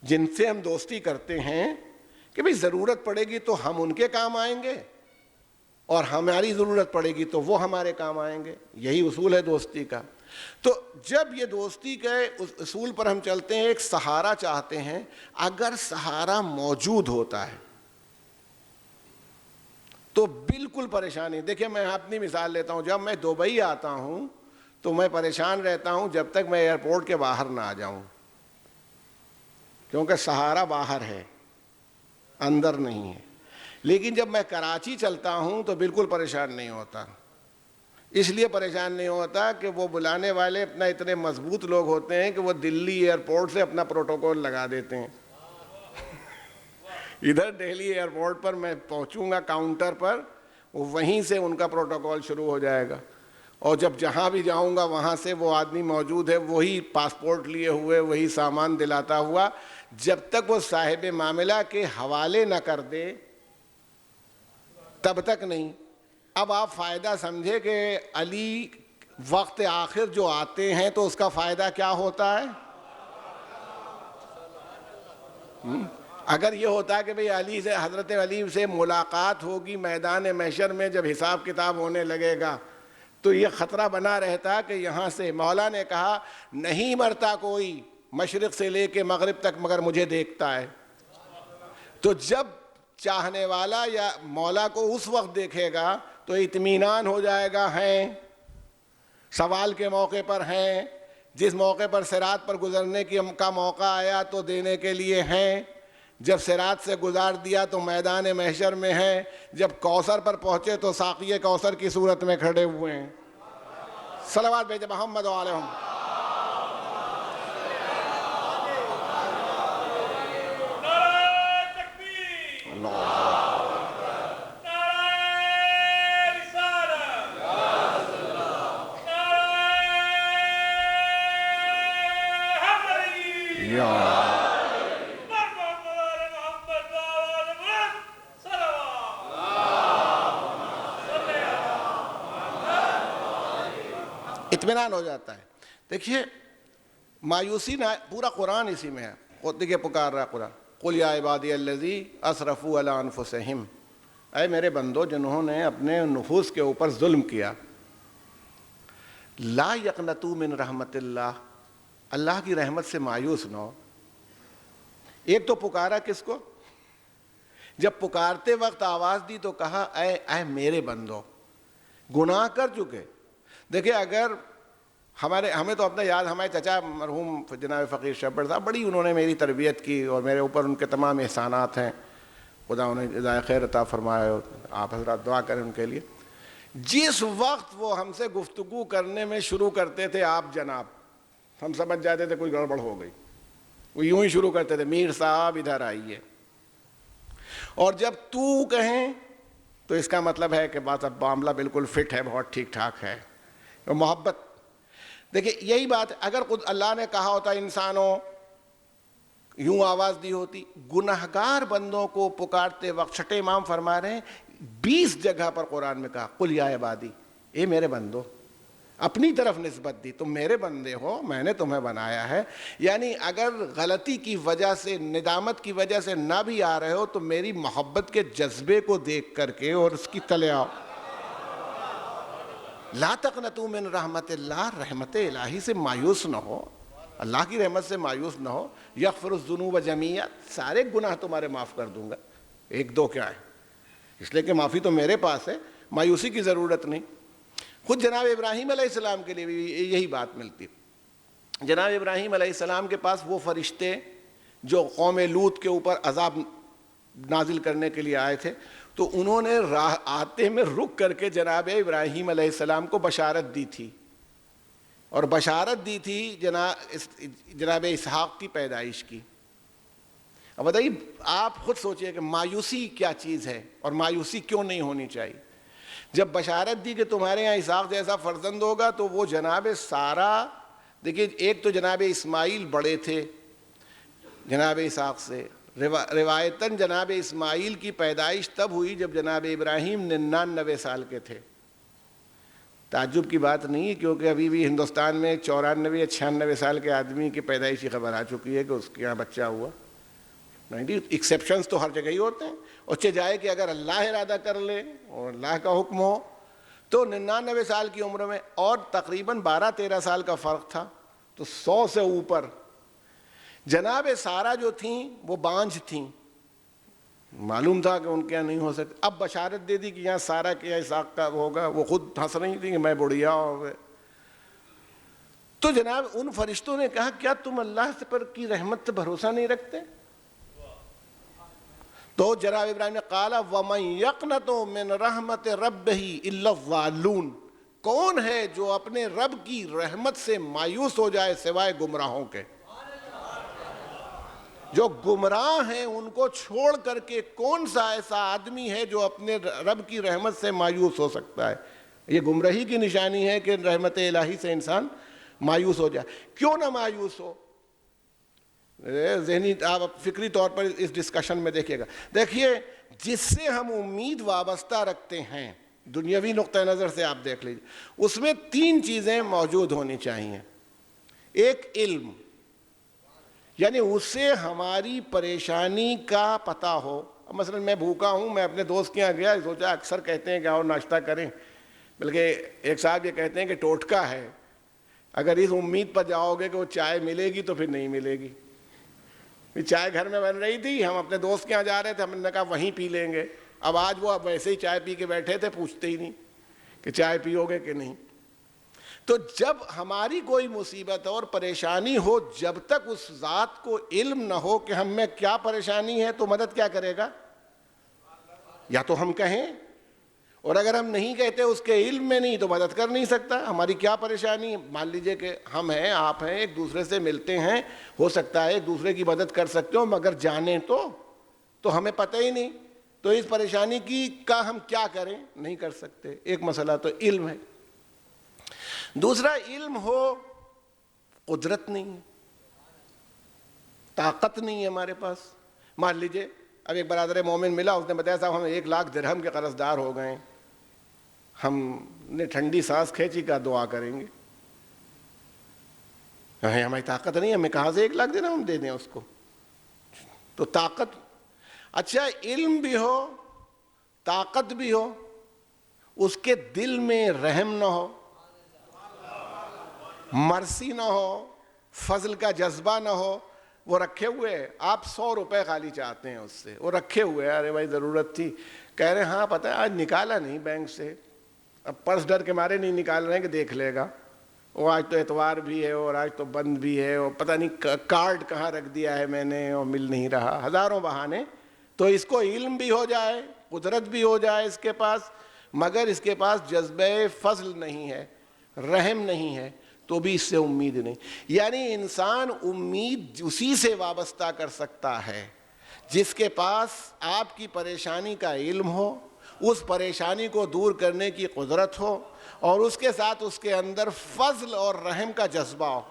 جن سے ہم دوستی کرتے ہیں کہ بھئی ضرورت پڑے گی تو ہم ان کے کام آئیں گے, اور ہماری ضرورت پڑے گی تو وہ ہمارے کام آئیں گے. یہی اصول ہے دوستی کا. تو جب یہ دوستی کے اس اصول پر ہم چلتے ہیں, ایک سہارا چاہتے ہیں, اگر سہارا موجود ہوتا ہے تو بالکل پریشانی. دیکھیں میں اپنی مثال لیتا ہوں, جب میں دبئی آتا ہوں تو میں پریشان رہتا ہوں جب تک میں ایئرپورٹ کے باہر نہ آ جاؤں, کیونکہ سہارا باہر ہے, اندر نہیں ہے. لیکن جب میں کراچی چلتا ہوں تو بالکل پریشان نہیں ہوتا. اس لیے پریشان نہیں ہوتا کہ وہ بلانے والے اپنا اتنے مضبوط لوگ ہوتے ہیں کہ وہ دلی ایئرپورٹ سے اپنا پروٹوکول لگا دیتے ہیں. ادھر دہلی ایئرپورٹ پر میں پہنچوں گا کاؤنٹر پر, وہیں سے ان کا پروٹوکول شروع ہو جائے گا, اور جب جہاں بھی جاؤں گا وہاں سے وہ آدمی موجود ہے, وہی پاسپورٹ لیے ہوئے, وہی سامان دلاتا ہوا, جب تک وہ صاحب معاملہ کے حوالے نہ کر دے تب تک نہیں. اب آپ فائدہ سمجھے کہ علی وقت آخر جو آتے ہیں تو اس کا فائدہ کیا ہوتا ہے؟ اگر یہ ہوتا ہے کہ بھئی علی سے, حضرت علی سے ملاقات ہوگی میدان محشر میں جب حساب کتاب ہونے لگے گا, تو یہ خطرہ بنا رہتا کہ یہاں سے, مولا نے کہا نہیں مرتا کوئی مشرق سے لے کے مغرب تک مگر مجھے دیکھتا ہے. تو جب چاہنے والا یا مولا کو اس وقت دیکھے گا تو اطمینان ہو جائے گا, ہیں سوال کے موقع پر ہیں, جس موقع پر صراط پر گزرنے کا موقع آیا تو دینے کے لیے ہیں, جب صراط سے گزار دیا تو میدان محشر میں ہیں, جب کوثر پر پہنچے تو ساقی کوثر کی صورت میں کھڑے ہوئے ہیں. صلوات بھیجے محمد علیہم. اطمینان ہو جاتا ہے. دیکھیے مایوسی نہ, پورا قرآن اسی میں ہے. دیکھیے پکار رہا قرآن, قل یا عبادی الذی اسرفوا علی انفسہم, اے میرے بندو جنہوں نے اپنے نفوس کے اوپر ظلم کیا, لا یقنطوا من رحمت اللہ, اللہ کی رحمت سے مایوس نہ ہو. ایک تو پکارا کس کو؟ جب پکارتے وقت آواز دی تو کہا اے میرے بندو, گناہ کر چکے. دیکھیں اگر ہمیں تو اپنا یاد, ہمارے چچا مرحوم جناب فقیر شبر صاحب, بڑی انہوں نے میری تربیت کی اور میرے اوپر ان کے تمام احسانات ہیں, خدا انہیں جزائے خیر عطا فرمائے, آپ حضرات دعا کریں ان کے لیے. جس وقت وہ ہم سے گفتگو کرنے میں شروع کرتے تھے آپ جناب, ہم سمجھ جاتے تھے کوئی گڑبڑ ہو گئی. وہ یوں ہی شروع کرتے تھے, میر صاحب ادھر آئیے, اور جب تو کہیں تو اس کا مطلب ہے کہ بات اب معاملہ بالکل فٹ ہے, بہت ٹھیک ٹھاک ہے, محبت. دیکھیں یہی بات, اگر خود اللہ نے کہا ہوتا انسانوں, یوں آواز دی ہوتی. گناہگار بندوں کو پکارتے وقت چھٹے امام فرما رہے ہیں 20 جگہ پر قرآن میں کہا قل یا عبادی, اے میرے بندو, اپنی طرف نسبت دی, تم میرے بندے ہو, میں نے تمہیں بنایا ہے. یعنی اگر غلطی کی وجہ سے, ندامت کی وجہ سے نہ بھی آ رہے ہو تو میری محبت کے جذبے کو دیکھ کر کے اور اس کی تلے آؤ. لا تقنطوا من رحمت اللہ, رحمت الہی سے مایوس نہ ہو, اللہ کی رحمت سے مایوس نہ ہو. یغفر الذنوب جميعا, سارے گناہ تمہارے معاف کر دوں گا, ایک دو کیا ہے, اس لیے کہ معافی تو میرے پاس ہے, مایوسی کی ضرورت نہیں. خود جناب ابراہیم علیہ السلام کے لیے بھی یہی بات ملتی. جناب ابراہیم علیہ السلام کے پاس وہ فرشتے جو قوم لوط کے اوپر عذاب نازل کرنے کے لیے آئے تھے، تو انہوں نے راہ آتے میں رک کر کے جناب ابراہیم علیہ السلام کو بشارت دی تھی، اور بشارت دی تھی جناب اسحاق کی پیدائش کی۔ اب بتائیے، آپ خود سوچئے کہ مایوسی کیا چیز ہے اور مایوسی کیوں نہیں ہونی چاہیے۔ جب بشارت دی کہ تمہارے یہاں اسحاق جیسا فرزند ہوگا، تو وہ جناب سارہ، دیکھیے ایک تو جناب اسماعیل بڑے تھے جناب اسحاق سے، روایتاً جناب اسماعیل کی پیدائش تب ہوئی جب جناب ابراہیم 99 سال کے تھے۔ تعجب کی بات نہیں ہے، کیونکہ ابھی بھی ہندوستان میں 94 یا 96 سال کے آدمی کی پیدائش کی خبر آ چکی ہے کہ اس کے یہاں بچہ ہوا۔ ایکسیپشنز تو ہر جگہ ہی ہوتے ہیں، اچھے جائے کہ اگر اللہ ارادہ کر لے اور اللہ کا حکم ہو تو 99 سال کی عمر میں، اور تقریباً 12-13 سال کا فرق تھا، تو 100 سے اوپر۔ جناب سارہ جو تھیں وہ بانجھ تھیں، معلوم تھا کہ ان کے یہاں نہیں ہو سکتا۔ اب بشارت دے دی کہ یہاں سارہ کے یہاں اسحاق کا ہوگا، وہ خود ہنس رہی تھی کہ میں بڑھیا ہو گئے۔ تو جناب ان فرشتوں نے کہا کیا تم اللہ پر کی رحمت سے بھروسہ نہیں رکھتے؟ تو جناب ابراہیم نے قال وَمَن يَقْنَطُ مِن رَحْمَتِ رَبِّهِ إِلَّا الضَّالُّونَ، کون ہے جو اپنے رب کی رحمت سے مایوس ہو جائے سوائے گمراہوں کے؟ جو گمراہ ہیں ان کو چھوڑ کر کے کون سا ایسا آدمی ہے جو اپنے رب کی رحمت سے مایوس ہو سکتا ہے؟ یہ گمراہی کی نشانی ہے کہ رحمت الہی سے انسان مایوس ہو جائے۔ کیوں نہ مایوس ہو؟ ذہنی آپ فکری طور پر اس ڈسکشن میں دیکھیے گا۔ دیکھیے، جس سے ہم امید وابستہ رکھتے ہیں دنیاوی نقطہ نظر سے، آپ دیکھ لیجیے، اس میں 3 چیزیں موجود ہونی چاہیے۔ ایک علم، یعنی اس سے ہماری پریشانی کا پتہ ہو۔ مثلا میں بھوکا ہوں، میں اپنے دوست کے یہاں گیا، سوچا اکثر کہتے ہیں کہ آؤ ناشتہ کریں، بلکہ ایک صاحب یہ کہتے ہیں کہ ٹوٹکا ہے، اگر اس امید پر جاؤ گے کہ وہ چائے ملے گی تو پھر نہیں ملے گی۔ چائے گھر میں بن رہی تھی، ہم اپنے دوست کے یہاں جا رہے تھے، ہم نے کہا وہیں پی لیں گے۔ اب آج وہ ویسے ہی چائے پی کے بیٹھے تھے، پوچھتے ہی نہیں کہ چائے پیو گے کہ نہیں۔ تو جب ہماری کوئی مصیبت اور پریشانی ہو، جب تک اس ذات کو علم نہ ہو کہ ہم میں کیا پریشانی ہے، تو مدد کیا کرے گا؟ یا تو ہم کہیں، اور اگر ہم نہیں کہتے، اس کے علم میں نہیں، تو مدد کر نہیں سکتا۔ ہماری کیا پریشانی؟ مان لیجئے کہ ہم ہیں، آپ ہیں، ایک دوسرے سے ملتے ہیں، ہو سکتا ہے ایک دوسرے کی مدد کر سکتے ہو، مگر جانیں تو ہمیں پتہ ہی نہیں، تو اس پریشانی کا ہم کیا کریں؟ نہیں کر سکتے۔ ایک مسئلہ تو علم ہے۔ دوسرا، علم ہو، قدرت نہیں ہے، طاقت نہیں ہے ہمارے پاس۔ مان لیجئے اب ایک برادر مومن ملا، اس نے بتایا صاحب ہم 1 لاکھ درہم کے قرض دار ہو گئے ہیں، ہم نے ٹھنڈی سانس کھینچی، کا دعا کریں گے۔ ہماری طاقت نہیں ہے، ہمیں کہاں سے 1 لاکھ درہم ہم دے دیں اس کو؟ تو طاقت، اچھا علم بھی ہو، طاقت بھی ہو، اس کے دل میں رحم نہ ہو، مرسی نہ ہو، فضل کا جذبہ نہ ہو، وہ رکھے ہوئے، آپ 100 روپے خالی چاہتے ہیں اس سے، وہ رکھے ہوئے، ارے بھائی ضرورت تھی، کہہ رہے ہیں ہاں پتہ ہے آج نکالا نہیں بینک سے، اب پرس ڈر کے مارے نہیں نکال رہے ہیں کہ دیکھ لے گا، وہ آج تو اتوار بھی ہے اور آج تو بند بھی ہے، اور پتہ نہیں کارڈ کہاں رکھ دیا ہے میں نے اور مل نہیں رہا، ہزاروں بہانے۔ تو اس کو علم بھی ہو جائے، قدرت بھی ہو جائے اس کے پاس، مگر اس کے پاس جذبہ فضل نہیں ہے، رحم نہیں ہے، تو بھی اس سے امید نہیں۔ یعنی انسان امید اسی سے وابستہ کر سکتا ہے جس کے پاس آپ کی پریشانی کا علم ہو، اس پریشانی کو دور کرنے کی قدرت ہو، اور اس کے ساتھ اس کے اندر فضل اور رحم کا جذبہ ہو۔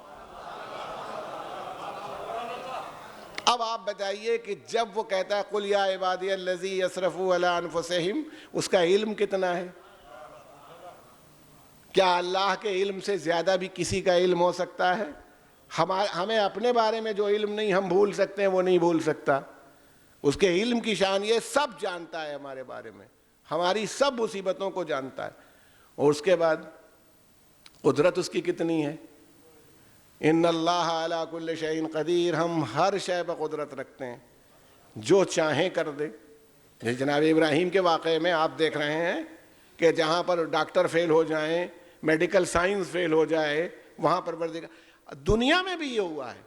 اب آپ بتائیے کہ جب وہ کہتا ہے قُلْ يَا عِبَادِيَ الَّذِي يَسْرَفُوا عَلَىٰ أَنفُسِهِمْ، اس کا علم کتنا ہے؟ کیا اللہ کے علم سے زیادہ بھی کسی کا علم ہو سکتا ہے؟ ہمیں اپنے بارے میں جو علم نہیں ہم بھول سکتے ہیں وہ نہیں بھول سکتا۔ اس کے علم کی شان یہ سب جانتا ہے، ہمارے بارے میں ہماری سب مصیبتوں کو جانتا ہے۔ اور اس کے بعد قدرت اس کی کتنی ہے؟ ان اللہ علی کل شیء قدیر، ہم ہر شے پر قدرت رکھتے ہیں، جو چاہیں کر دے۔ جناب ابراہیم کے واقعے میں آپ دیکھ رہے ہیں کہ جہاں پر ڈاکٹر فیل ہو جائیں، میڈیکل سائنس فیل ہو جائے، وہاں پر دنیا میں بھی یہ ہوا ہے۔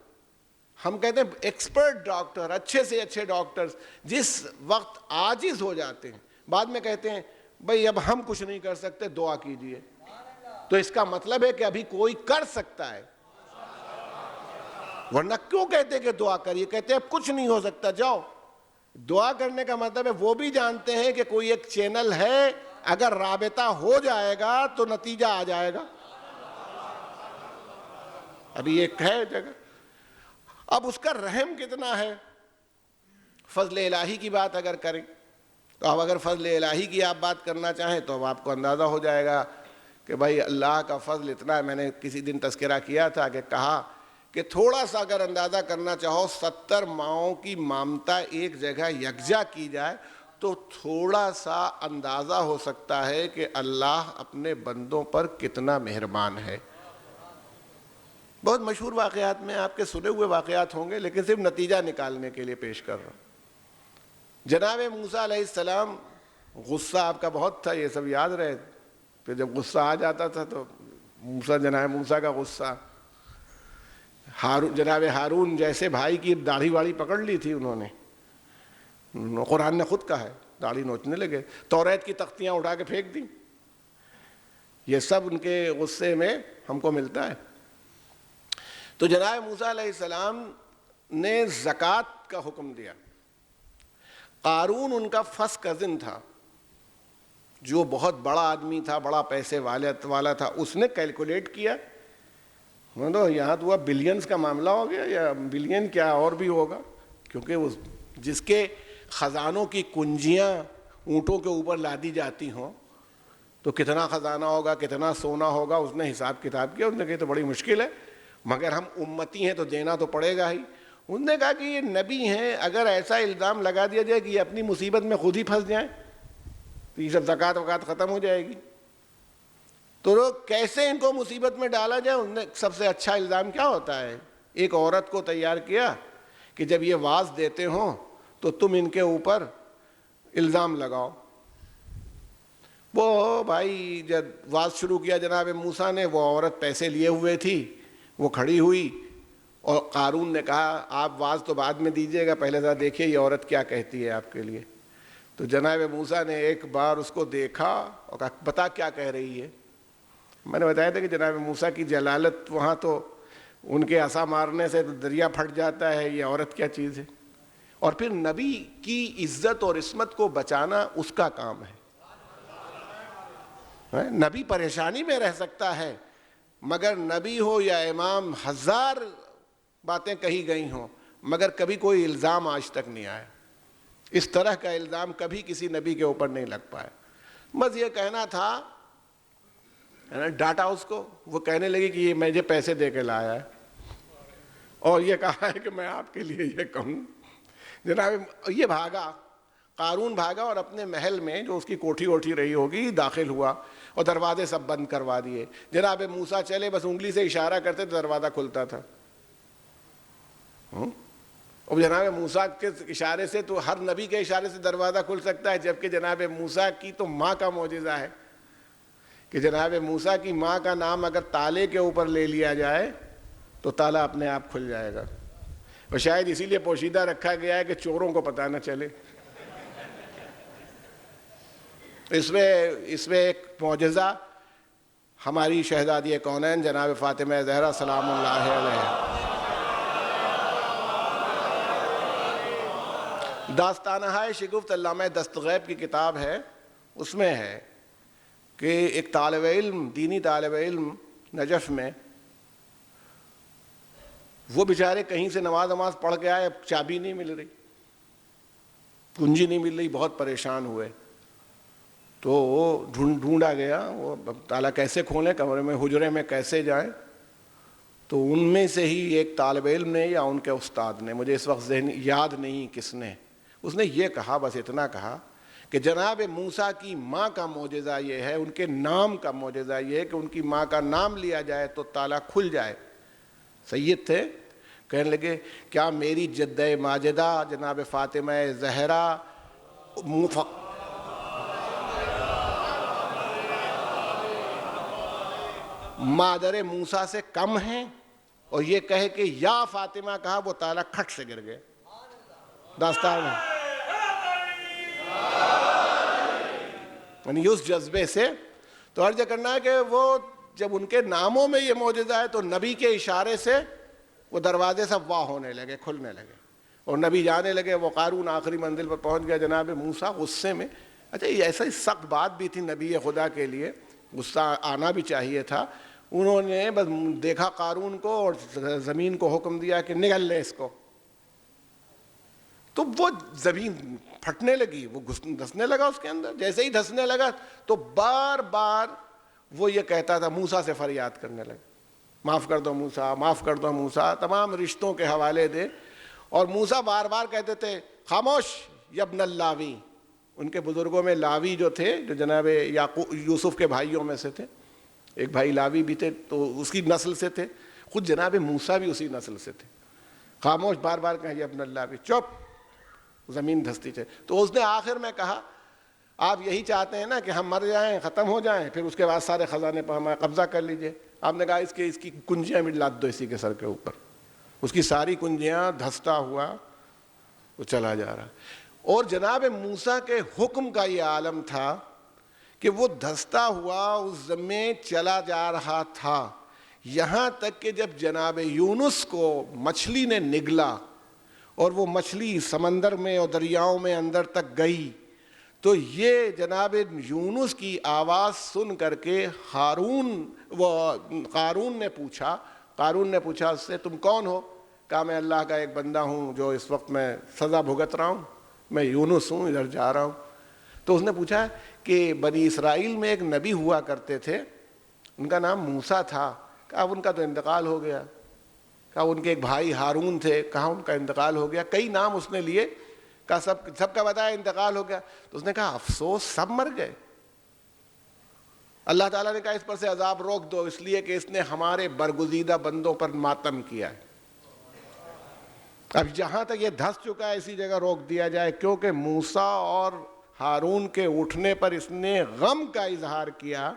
ہم کہتے ہیں ایکسپرٹ ڈاکٹر، اچھے سے اچھے ڈاکٹرز جس وقت عاجز ہو جاتے ہیں بعد میں کہتے ہیں بھئی اب ہم کچھ نہیں کر سکتے، دعا کیجئے. تو اس کا مطلب ہے کہ ابھی کوئی کر سکتا ہے، ورنہ کیوں کہتے کہ دعا کریے؟ کہتے ہیں اب کچھ نہیں ہو سکتا، جاؤ. دعا کرنے کا مطلب ہے وہ بھی جانتے ہیں کہ کوئی ایک چینل ہے، اگر رابطہ ہو جائے گا تو نتیجہ آ جائے گا. ابھی ایک ہے جگہ. اب اس کا رحم کتنا ہے. فضل الہی کی بات اگر کریں تو اب اگر فضل الہی کی آپ بات کرنا چاہیں تو اب آپ کو اندازہ ہو جائے گا کہ بھائی اللہ کا فضل اتنا ہے. میں نے کسی دن تذکرہ کیا تھا کہ کہا کہ تھوڑا سا اگر اندازہ کرنا چاہو 70 ماؤں کی مامتا ایک جگہ یکجا کی جائے تو تھوڑا سا اندازہ ہو سکتا ہے کہ اللہ اپنے بندوں پر کتنا مہربان ہے. بہت مشہور واقعات میں آپ کے سنے ہوئے واقعات ہوں گے، لیکن صرف نتیجہ نکالنے کے لیے پیش کر رہا ہوں. جناب موسیٰ علیہ السلام، غصہ آپ کا بہت تھا، یہ سب یاد رہے. پھر جب غصہ آ جاتا تھا تو جناب موسیٰ کا غصہ، جناب ہارون جیسے بھائی کی داڑھی واڑی پکڑ لی تھی انہوں نے. قرآن نے خود کہا ہے داڑھی نوچنے لگے، توریت کی تختیاں اٹھا کے پھینک دیں. یہ سب ان کے غصے میں ہم کو ملتا ہے. تو جناب موسیٰ علیہ السلام نے زکوٰۃ کا حکم دیا. قارون ان کا فرسٹ کزن تھا جو بہت بڑا آدمی تھا، بڑا پیسے والا تھا. اس نے کیلکولیٹ کیا، یہاں تو بلینز کا معاملہ ہو گیا، یا بلین کیا اور بھی ہوگا، کیونکہ وہ جس کے خزانوں کی کنجیاں اونٹوں کے اوپر لادی جاتی ہوں تو کتنا خزانہ ہوگا، کتنا سونا ہوگا. اس نے حساب کتاب کیا. اس نے کہا تو بڑی مشکل ہے، مگر ہم امتی ہیں تو دینا تو پڑے گا ہی. انہوں نے کہا کہ یہ نبی ہیں، اگر ایسا الزام لگا دیا جائے کہ یہ اپنی مصیبت میں خود ہی پھنس جائیں تو یہ سب زکوٰۃ وکات ختم ہو جائے گی. تو کیسے ان کو مصیبت میں ڈالا جائے؟ انہوں نے سب سے اچھا الزام کیا ہوتا ہے، ایک عورت کو تیار کیا کہ جب یہ واز دیتے ہوں تو تم ان کے اوپر الزام لگاؤ. وہ بھائی جب واز شروع کیا جناب موسیٰ نے، وہ عورت پیسے لیے ہوئے تھی، وہ کھڑی ہوئی اور قارون نے کہا آپ واز تو بعد میں دیجیے گا، پہلے ذرا دیکھیے یہ عورت کیا کہتی ہے آپ کے لیے. تو جناب موسیٰ نے ایک بار اس کو دیکھا اور کہا بتا کیا کہہ رہی ہے. میں نے بتایا تھا کہ جناب موسیٰ کی جلالت، وہاں تو ان کے عصا مارنے سے دریا پھٹ جاتا ہے، یہ عورت کیا چیز ہے. اور پھر نبی کی عزت اور عصمت کو بچانا اس کا کام ہے. نبی پریشانی میں رہ سکتا ہے، مگر نبی ہو یا امام، 1000 باتیں کہی گئی ہوں مگر کبھی کوئی الزام آج تک نہیں آیا. اس طرح کا الزام کبھی کسی نبی کے اوپر نہیں لگ پایا. بس یہ کہنا تھا، ڈانٹا اس کو. وہ کہنے لگی کہ یہ مجھے پیسے دے کے لایا ہے اور یہ کہا ہے کہ میں آپ کے لیے یہ کہوں. جناب یہ بھاگا، قارون بھاگا اور اپنے محل میں جو اس کی کوٹھی ووٹھی رہی ہوگی داخل ہوا اور دروازے سب بند کروا دیے. جناب موسیٰ چلے، بس انگلی سے اشارہ کرتے تو دروازہ کھلتا تھا. اور جناب موسیٰ کے اشارے سے تو ہر نبی کے اشارے سے دروازہ کھل سکتا ہے، جبکہ جناب موسیٰ کی تو ماں کا معجزہ ہے کہ جناب موسیٰ کی ماں کا نام اگر تالے کے اوپر لے لیا جائے تو تالا اپنے آپ کھل جائے گا. اور شاید اسی لیے پوشیدہ رکھا گیا ہے کہ چوروں کو پتہ نہ چلے. اس میں ایک معجزہ ہماری شہزادی کونین جناب فاطمہ زہرا سلام اللہ علیہ. داستانہائے شگفت علامہ دستغیب کی کتاب ہے، اس میں ہے کہ ایک طالب علم، دینی طالب علم نجف میں، وہ بیچارے کہیں سے نماز پڑھ کے آئے، اب چابی نہیں مل رہی، کنجی نہیں مل رہی، بہت پریشان ہوئے. تو وہ ڈھونڈا گیا، وہ تالا کیسے کھولیں، کمرے میں حجرے میں کیسے جائیں. تو ان میں سے ہی ایک طالب علم نے یا ان کے استاد نے، مجھے اس وقت ذہن یاد نہیں کس نے، اس نے یہ کہا، بس اتنا کہا کہ جناب موسیٰ کی ماں کا معجزہ یہ ہے، ان کے نام کا معجزہ یہ ہے کہ ان کی ماں کا نام لیا جائے تو تالا کھل جائے. سید تھے، کہنے لگے کیا میری جدہ ماجدہ جناب فاطمہ زہرا مادر موسیٰ سے کم ہیں؟ اور یہ کہے کہ یا فاطمہ کہا، وہ تالا کھٹ سے گر گئے داستان میں، یعنی اس جذبے سے. تو عرض کرنا ہے کہ وہ جب ان کے ناموں میں یہ معجزہ ہے تو نبی کے اشارے سے وہ دروازے سب واہ ہونے لگے، کھلنے لگے، اور نبی جانے لگے. وہ قارون آخری منزل پر پہنچ گیا. جناب موسیٰ غصے میں، اچھا یہ ایسا سخت بات بھی تھی نبی خدا کے لیے، غصہ آنا بھی چاہیے تھا. انہوں نے بس دیکھا قارون کو اور زمین کو حکم دیا کہ نگل لے اس کو. تو وہ زمین پھٹنے لگی، وہ دھسنے لگا اس کے اندر. جیسے ہی دھسنے لگا تو بار بار وہ یہ کہتا تھا، موسیٰ سے فریاد کرنے لگا، معاف کر دو موسیٰ، معاف کر دو موسیٰ، تمام رشتوں کے حوالے دے. اور موسیٰ بار بار کہتے تھے خاموش یبن اللاوی. ان کے بزرگوں میں لاوی جو تھے، جو جناب یوسف کے بھائیوں میں سے تھے، ایک بھائی لاوی بھی تھے تو اس کی نسل سے تھے، خود جناب موسیٰ بھی اسی نسل سے تھے. خاموش، بار بار کہیں یبن اللاوی، چپ. زمین دھستی تھے. تو اس نے آخر میں کہا آپ یہی چاہتے ہیں نا کہ ہم مر جائیں، ختم ہو جائیں، پھر اس کے بعد سارے خزانے پر ہمارا قبضہ کر لیجئے. آپ نے کہا اس کی کنجیاں بھی لاد دو اسی کے سر کے اوپر. اس کی ساری کنجیاں دھستا ہوا وہ چلا جا رہا. اور جناب موسیٰ کے حکم کا یہ عالم تھا کہ وہ دھستا ہوا اس میں چلا جا رہا تھا، یہاں تک کہ جب جناب یونس کو مچھلی نے نگلا اور وہ مچھلی سمندر میں اور دریاؤں میں اندر تک گئی، تو یہ جناب یونس کی آواز سن کر کے قارون نے پوچھا اس سے تم کون ہو؟ کہا میں اللہ کا ایک بندہ ہوں جو اس وقت میں سزا بھگت رہا ہوں، میں یونس ہوں، ادھر جا رہا ہوں. تو اس نے پوچھا کہ بنی اسرائیل میں ایک نبی ہوا کرتے تھے، ان کا نام موسیٰ تھا. کہا ان کا تو انتقال ہو گیا. کہا ان کے ایک بھائی ہارون تھے، کہا ان کا انتقال ہو گیا. کئی نام اس نے لیے، کہا سب کا بتایا انتقال ہو گیا. تو اس نے کہا افسوس سب مر گئے. اللہ تعالیٰ نے کہا اس پر سے عذاب روک دو، اس لیے کہ اس نے ہمارے برگزیدہ بندوں پر ماتم کیا ہے. اب جہاں تک یہ دھس چکا ہے اسی جگہ روک دیا جائے، کیونکہ موسیٰ اور ہارون کے اٹھنے پر اس نے غم کا اظہار کیا.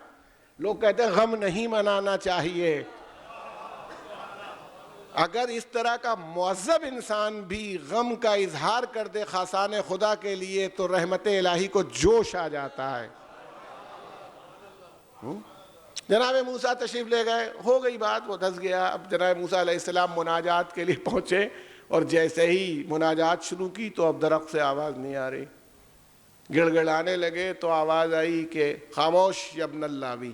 لوگ کہتے ہیں غم نہیں منانا چاہیے. اگر اس طرح کا معذب انسان بھی غم کا اظہار کر دے خاصان خدا کے لیے تو رحمت الہی کو جوش آ جاتا ہے. جناب موسیٰ تشریف لے گئے، ہو گئی بات، وہ دھس گیا. اب جناب موسیٰ علیہ السلام مناجات کے لیے پہنچے، اور جیسے ہی مناجات شروع کی تو اب درخت سے آواز نہیں آ رہی. گڑ گڑانے لگے تو آواز آئی کہ خاموش یبن اللاوی.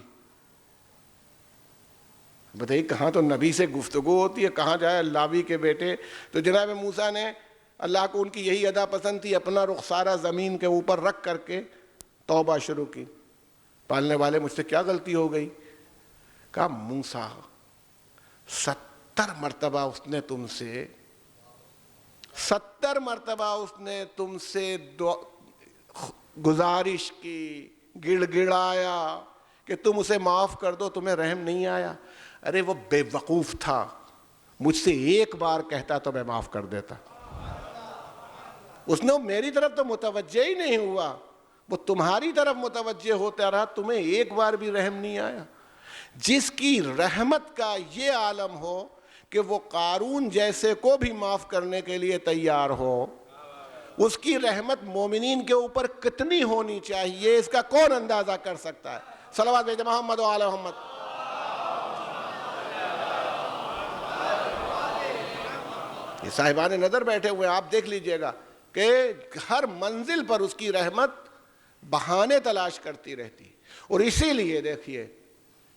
بتائیے کہاں تو نبی سے گفتگو ہوتی ہے، کہاں جائے اللاوی کے بیٹے. تو جناب موسیٰ نے، اللہ کو ان کی یہی ادا پسند تھی، اپنا رخسارہ زمین کے اوپر رکھ کر کے توبہ شروع کی. پالنے والے مجھ سے کیا غلطی ہو گئی؟ کہا موسیٰ 70 مرتبہ اس نے تم سے گزارش کی، گڑ گڑایا کہ تم اسے معاف کر دو، تمہیں رحم نہیں آیا. ارے وہ بے وقوف تھا، مجھ سے ایک بار کہتا تو میں معاف کر دیتا. اس نے میری طرف تو متوجہ ہی نہیں ہوا، وہ تمہاری طرف متوجہ ہوتا رہا، تمہیں ایک بار بھی رحم نہیں آیا. جس کی رحمت کا یہ عالم ہو کہ وہ قارون جیسے کو بھی معاف کرنے کے لیے تیار ہو، اس کی رحمت مومنین کے اوپر کتنی ہونی چاہیے، اس کا کون اندازہ کر سکتا ہے؟ صلوات بھیجیں محمد و آل محمد. یہ صاحبان نظر بیٹھے ہوئے آپ دیکھ لیجئے گا کہ ہر منزل پر اس کی رحمت بہانے تلاش کرتی رہتی. اور اسی لیے دیکھیے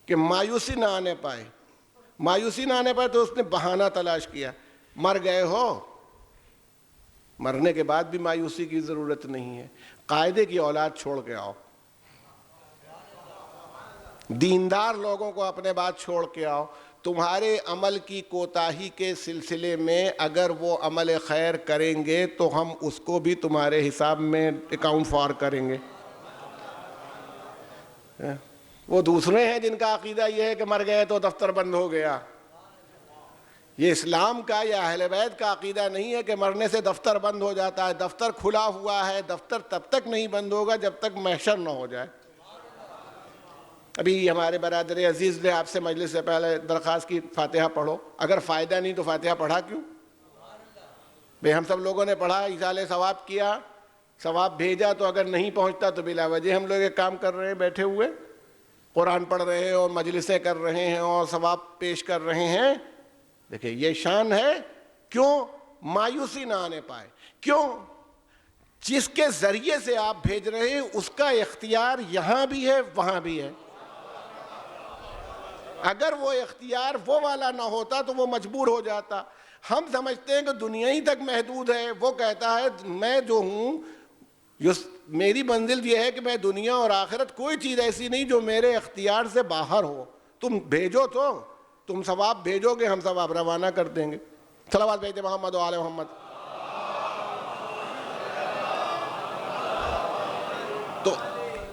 کہ مایوسی نہ آنے پائے تو اس نے بہانہ تلاش کیا. مر گئے ہو، مرنے کے بعد بھی مایوسی کی ضرورت نہیں ہے. قاعدے کی اولاد چھوڑ کے آؤ، دیندار لوگوں کو اپنے بعد چھوڑ کے آؤ. تمہارے عمل کی کوتاہی کے سلسلے میں اگر وہ عمل خیر کریں گے تو ہم اس کو بھی تمہارے حساب میں اکاؤنٹ فار کریں گے. وہ دوسرے ہیں جن کا عقیدہ یہ ہے کہ مر گئے تو دفتر بند ہو گیا. یہ اسلام کا یا اہل بیت کا عقیدہ نہیں ہے کہ مرنے سے دفتر بند ہو جاتا ہے. دفتر کھلا ہوا ہے، دفتر تب تک نہیں بند ہوگا جب تک محشر نہ ہو جائے. ابھی ہمارے برادر عزیز نے آپ سے مجلس سے پہلے درخواست کی فاتحہ پڑھو، اگر فائدہ نہیں تو فاتحہ پڑھا کیوں؟ بھئی ہم سب لوگوں نے پڑھا، ایصال ثواب کیا، ثواب بھیجا، تو اگر نہیں پہنچتا تو بلا وجہ ہم لوگ ایک کام کر رہے ہیں بیٹھے ہوئے، قرآن پڑھ رہے ہیں اور مجلسیں کر رہے ہیں اور ثواب پیش کر رہے ہیں. دیکھیں یہ شان ہے. کیوں؟ مایوسی نہ آنے پائے. کیوں؟ جس کے ذریعے سے آپ بھیج رہے ہیں اس کا اختیار یہاں بھی ہے وہاں بھی ہے. اگر وہ اختیار وہ والا نہ ہوتا تو وہ مجبور ہو جاتا. ہم سمجھتے ہیں کہ دنیا ہی تک محدود ہے. وہ کہتا ہے میں جو ہوں میری منزل یہ ہے کہ میں دنیا اور آخرت کوئی چیز ایسی نہیں جو میرے اختیار سے باہر ہو. تم بھیجو تو تم ثواب بھیجو گے، ہم ثواب روانہ کر دیں گے. صلوات بھیجتے محمد و آل محمد. تو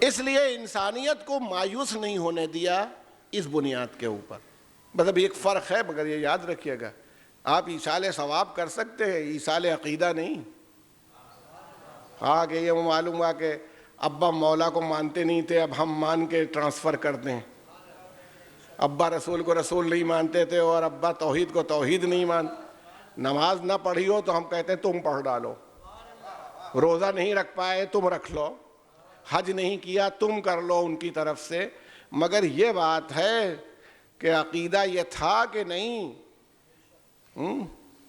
اس لیے انسانیت کو مایوس نہیں ہونے دیا اس بنیاد کے اوپر. مطلب ایک فرق ہے، مگر یہ یاد رکھیے گا، آپ ایصال ثواب کر سکتے ہیں، ایصال عقیدہ نہیں. ہاں کہ یہ معلوم ہوا کہ ابا مولا کو مانتے نہیں تھے، اب ہم مان کے ٹرانسفر کر دیں. ابا رسول کو رسول نہیں مانتے تھے اور ابا توحید کو توحید نہیں مانتے. نماز نہ پڑھی ہو تو ہم کہتے ہیں تم پڑھ ڈالو. روزہ نہیں رکھ پائے تم رکھ لو. حج نہیں کیا تم کر لو ان کی طرف سے. مگر یہ بات ہے کہ عقیدہ یہ تھا کہ نہیں.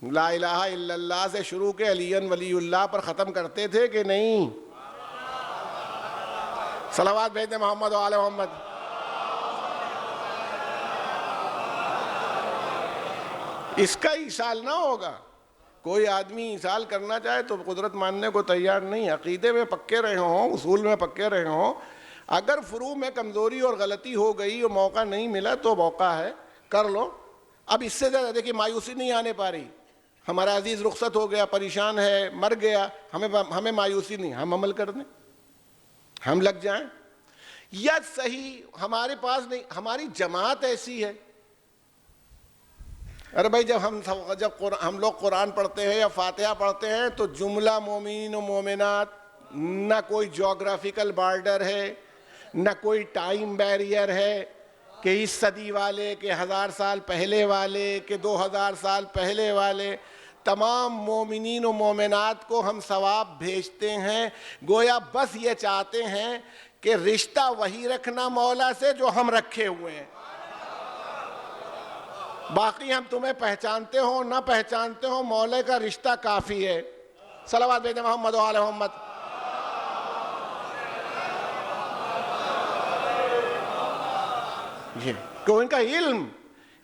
لا الہ الا اللہ سے شروع کے علی ولی اللہ پر ختم کرتے تھے کہ نہیں؟ صلوات بھیجتے محمد و آل محمد. اس کا ایصال نہ ہوگا. کوئی آدمی ایصال کرنا چاہے تو قدرت ماننے کو تیار نہیں. عقیدے میں پکے رہے ہوں، اصول میں پکے رہے ہوں. اگر فروع میں کمزوری اور غلطی ہو گئی اور موقع نہیں ملا تو موقع ہے، کر لو. اب اس سے زیادہ دیکھیں مایوسی نہیں آنے پا رہی. ہمارا عزیز رخصت ہو گیا، پریشان ہے، مر گیا، ہمیں مایوسی نہیں. ہم عمل کر دیں، ہم لگ جائیں. یا صحیح ہمارے پاس نہیں، ہماری جماعت ایسی ہے. ارے بھائی جب ہم لوگ قرآن پڑھتے ہیں یا فاتحہ پڑھتے ہیں تو جملہ مومنین و مومنات، نہ کوئی جغرافیکل بارڈر ہے، نہ کوئی ٹائم بیریئر ہے کہ اس صدی والے، کہ 1000 سال پہلے والے، کہ 2000 سال پہلے والے. تمام مومنین و مومنات کو ہم ثواب بھیجتے ہیں. گویا بس یہ چاہتے ہیں کہ رشتہ وہی رکھنا مولا سے جو ہم رکھے ہوئے ہیں. باقی ہم تمہیں پہچانتے ہو نہ پہچانتے ہو، مولا کا رشتہ کافی ہے. صلوات بھیجتے محمد و آل محمد. کہ ان کا علم،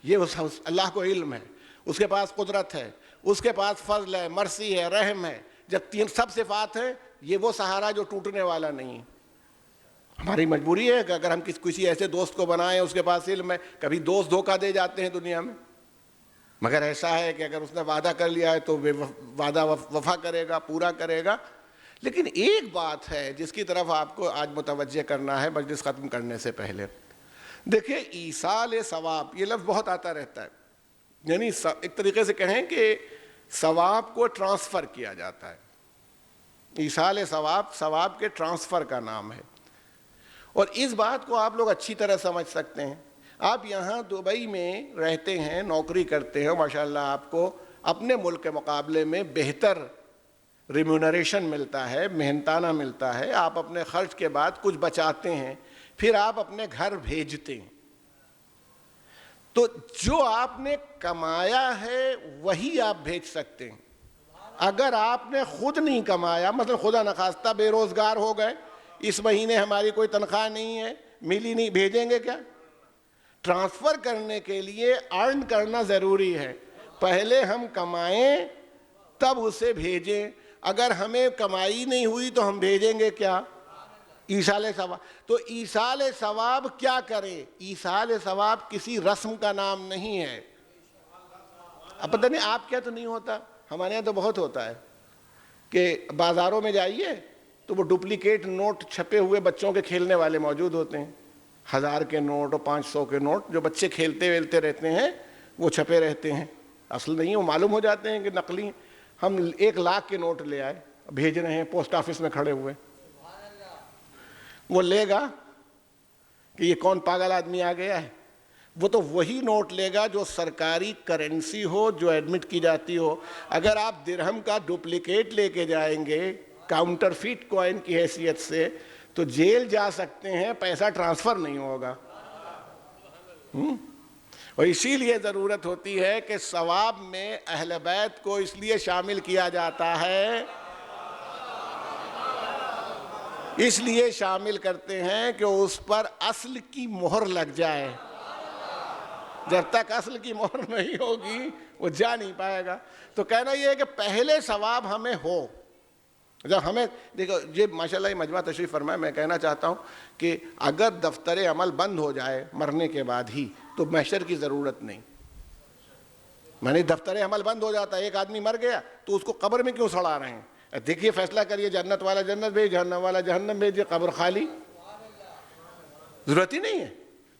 یہ اللہ کو علم ہے، اس کے پاس قدرت ہے، اس کے پاس فضل ہے، مرسی ہے، رحم ہے. جب تین سب صفات ہیں، یہ وہ سہارا جو ٹوٹنے والا نہیں. ہماری مجبوری ہے کہ اگر ہم کسی ایسے دوست کو بنائیں اس کے پاس علم ہے. کبھی دوست دھوکہ دے جاتے ہیں دنیا میں، مگر ایسا ہے کہ اگر اس نے وعدہ کر لیا ہے تو وعدہ وفا کرے گا، پورا کرے گا. لیکن ایک بات ہے جس کی طرف آپ کو آج متوجہ کرنا ہے مجلس ختم کرنے سے پہلے. دیکھیں ایصال ثواب، یہ لفظ بہت آتا رہتا ہے. یعنی ایک طریقے سے کہیں کہ ثواب کو ٹرانسفر کیا جاتا ہے. ایصال ثواب، ثواب کے ٹرانسفر کا نام ہے. اور اس بات کو آپ لوگ اچھی طرح سمجھ سکتے ہیں. آپ یہاں دبئی میں رہتے ہیں، نوکری کرتے ہیں، ماشاءاللہ آپ کو اپنے ملک کے مقابلے میں بہتر ریمونریشن ملتا ہے، محنتانہ ملتا ہے. آپ اپنے خرچ کے بعد کچھ بچاتے ہیں، پھر آپ اپنے گھر بھیجتے ہیں. تو جو آپ نے کمایا ہے وہی آپ بھیج سکتے ہیں. اگر آپ نے خود نہیں کمایا، مثلا خدا نخواستہ بے روزگار ہو گئے، اس مہینے ہماری کوئی تنخواہ نہیں ہے، ملی نہیں، بھیجیں گے کیا؟ ٹرانسفر کرنے کے لیے ارن کرنا ضروری ہے. پہلے ہم کمائیں تب اسے بھیجیں. اگر ہمیں کمائی نہیں ہوئی تو ہم بھیجیں گے کیا؟ ایصال ثواب. تو ایصال ثواب کیا کریں؟ ایصال ثواب کسی رسم کا نام نہیں ہے. اب پتہ نہیں آپ کیا تو نہیں ہوتا، ہمارے یہاں تو بہت ہوتا ہے کہ بازاروں میں جائیے تو وہ ڈپلیکیٹ نوٹ چھپے ہوئے بچوں کے کھیلنے والے موجود ہوتے ہیں. 1000 کے نوٹ اور 500 کے نوٹ جو بچے کھیلتے ویلتے رہتے ہیں وہ چھپے رہتے ہیں. اصل نہیں، وہ معلوم ہو جاتے ہیں کہ نقلی. ہم 1 لاکھ کے نوٹ لے آئے، بھیج رہے ہیں پوسٹ آفس میں کھڑے ہوئے. وہ لے گا کہ یہ کون پاگل آدمی آ گیا ہے. وہ تو وہی نوٹ لے گا جو سرکاری کرنسی ہو, جو ایڈمٹ کی جاتی ہو. اگر آپ درہم کا ڈپلیکیٹ لے کے جائیں گے کاؤنٹر فیٹ کوائن کی حیثیت سے تو جیل جا سکتے ہیں, پیسہ ٹرانسفر نہیں ہوگا. اور اسی لیے ضرورت ہوتی ہے کہ ثواب میں اہل بیت کو اس لیے شامل کیا جاتا ہے, اس لیے شامل کرتے ہیں کہ اس پر اصل کی مہر لگ جائے. جب تک اصل کی مہر نہیں ہوگی وہ جا نہیں پائے گا. تو کہنا یہ ہے کہ پہلے ثواب ہمیں ہو. جب ہمیں دیکھو یہ ماشاءاللہ یہ مجمع تشریف فرمائے, میں کہنا چاہتا ہوں کہ اگر دفتر عمل بند ہو جائے مرنے کے بعد ہی تو محشر کی ضرورت نہیں. میں نے دفتر عمل بند ہو جاتا ہے, ایک آدمی مر گیا تو اس کو قبر میں کیوں سڑا رہے ہیں؟ دیکھیے فیصلہ کریے, جنت والا جنت بھیج, جہنم والا جہنم بھیجیے, قبر خالی, ضرورت ہی نہیں ہے.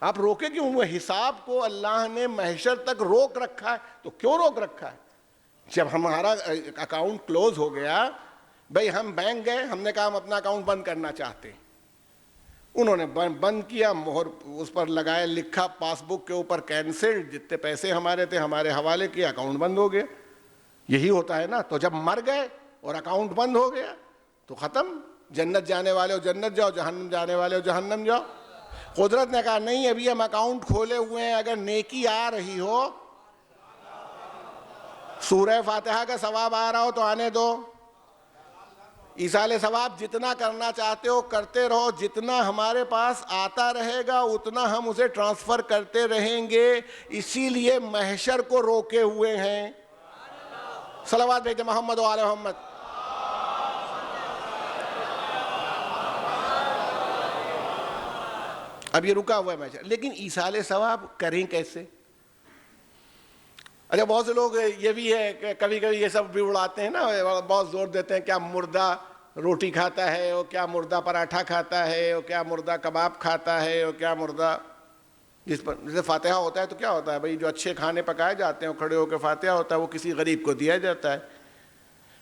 آپ روکے کیوں؟ وہ حساب کو اللہ نے محشر تک روک رکھا ہے, تو کیوں روک رکھا ہے؟ جب ہمارا اکاؤنٹ کلوز ہو گیا, بھئی ہم بینک گئے, ہم نے کہا ہم اپنا اکاؤنٹ بند کرنا چاہتے ہیں, انہوں نے بند کیا, مہر اس پر لگایا, لکھا پاس بک کے اوپر کینسلڈ, جتنے پیسے ہمارے تھے ہمارے حوالے کیا, اکاؤنٹ بند ہو گیا. یہی ہوتا ہے نا. تو جب مر گئے اور اکاؤنٹ بند ہو گیا تو ختم. جنت جانے والے ہو جنت جاؤ, جہنم جانے والے ہو جہنم جاؤ. قدرت نے کہا نہیں, ابھی ہم اکاؤنٹ کھولے ہوئے ہیں, اگر نیکی آ رہی ہو, سورہ فاتحہ کا ثواب آ رہا ہو تو آنے دو. ایصال ثواب جتنا کرنا چاہتے ہو کرتے رہو, جتنا ہمارے پاس آتا رہے گا اتنا ہم اسے ٹرانسفر کرتے رہیں گے. اسی لیے محشر کو روکے ہوئے ہیں. صلوات بھیجیں محمد و آل محمد. اب یہ رکا ہوا ہے محشر, لیکن ایصال ثواب کریں کیسے؟ اچھا بہت سے لوگ یہ بھی ہے کہ کبھی کبھی یہ سب بھی اڑاتے ہیں نا, بہت زور دیتے ہیں کیا مردہ روٹی کھاتا ہے, اور کیا مردہ پراٹھا کھاتا ہے, اور کیا مردہ کباب کھاتا ہے, اور کیا مردہ, جس پر جیسے فاتحہ ہوتا ہے تو کیا ہوتا ہے بھئی, جو اچھے کھانے پکائے جاتے ہیں کھڑے ہو کے فاتحہ ہوتا ہے, وہ کسی غریب کو دیا جاتا ہے.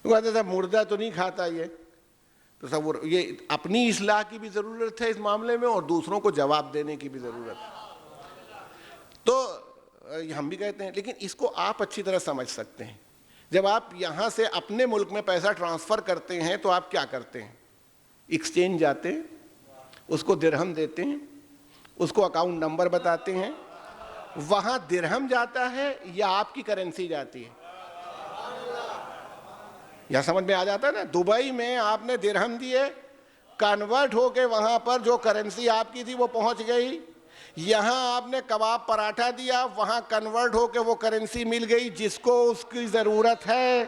وہ کہتے ہیں مردہ تو نہیں کھاتا یہ. تصور, یہ اپنی اصلاح کی بھی ضرورت ہے اس معاملے میں, اور دوسروں کو جواب دینے کی بھی ضرورت ہے. تو ہم بھی کہتے ہیں, لیکن اس کو آپ اچھی طرح سمجھ سکتے ہیں. جب آپ یہاں سے اپنے ملک میں پیسہ ٹرانسفر کرتے ہیں تو آپ کیا کرتے ہیں؟ ایکسچینج جاتے ہیں, اس کو درہم دیتے ہیں, اس کو اکاؤنٹ نمبر بتاتے ہیں, وہاں درہم جاتا ہے یا آپ کی کرنسی جاتی ہے؟ یہاں سمجھ میں آ جاتا ہے نا. دبئی میں آپ نے درہم دیے, کنورٹ ہو کے وہاں پر جو کرنسی آپ کی تھی وہ پہنچ گئی. یہاں آپ نے کباب پراٹھا دیا, وہاں کنورٹ ہو کے وہ کرنسی مل گئی جس کو اس کی ضرورت ہے.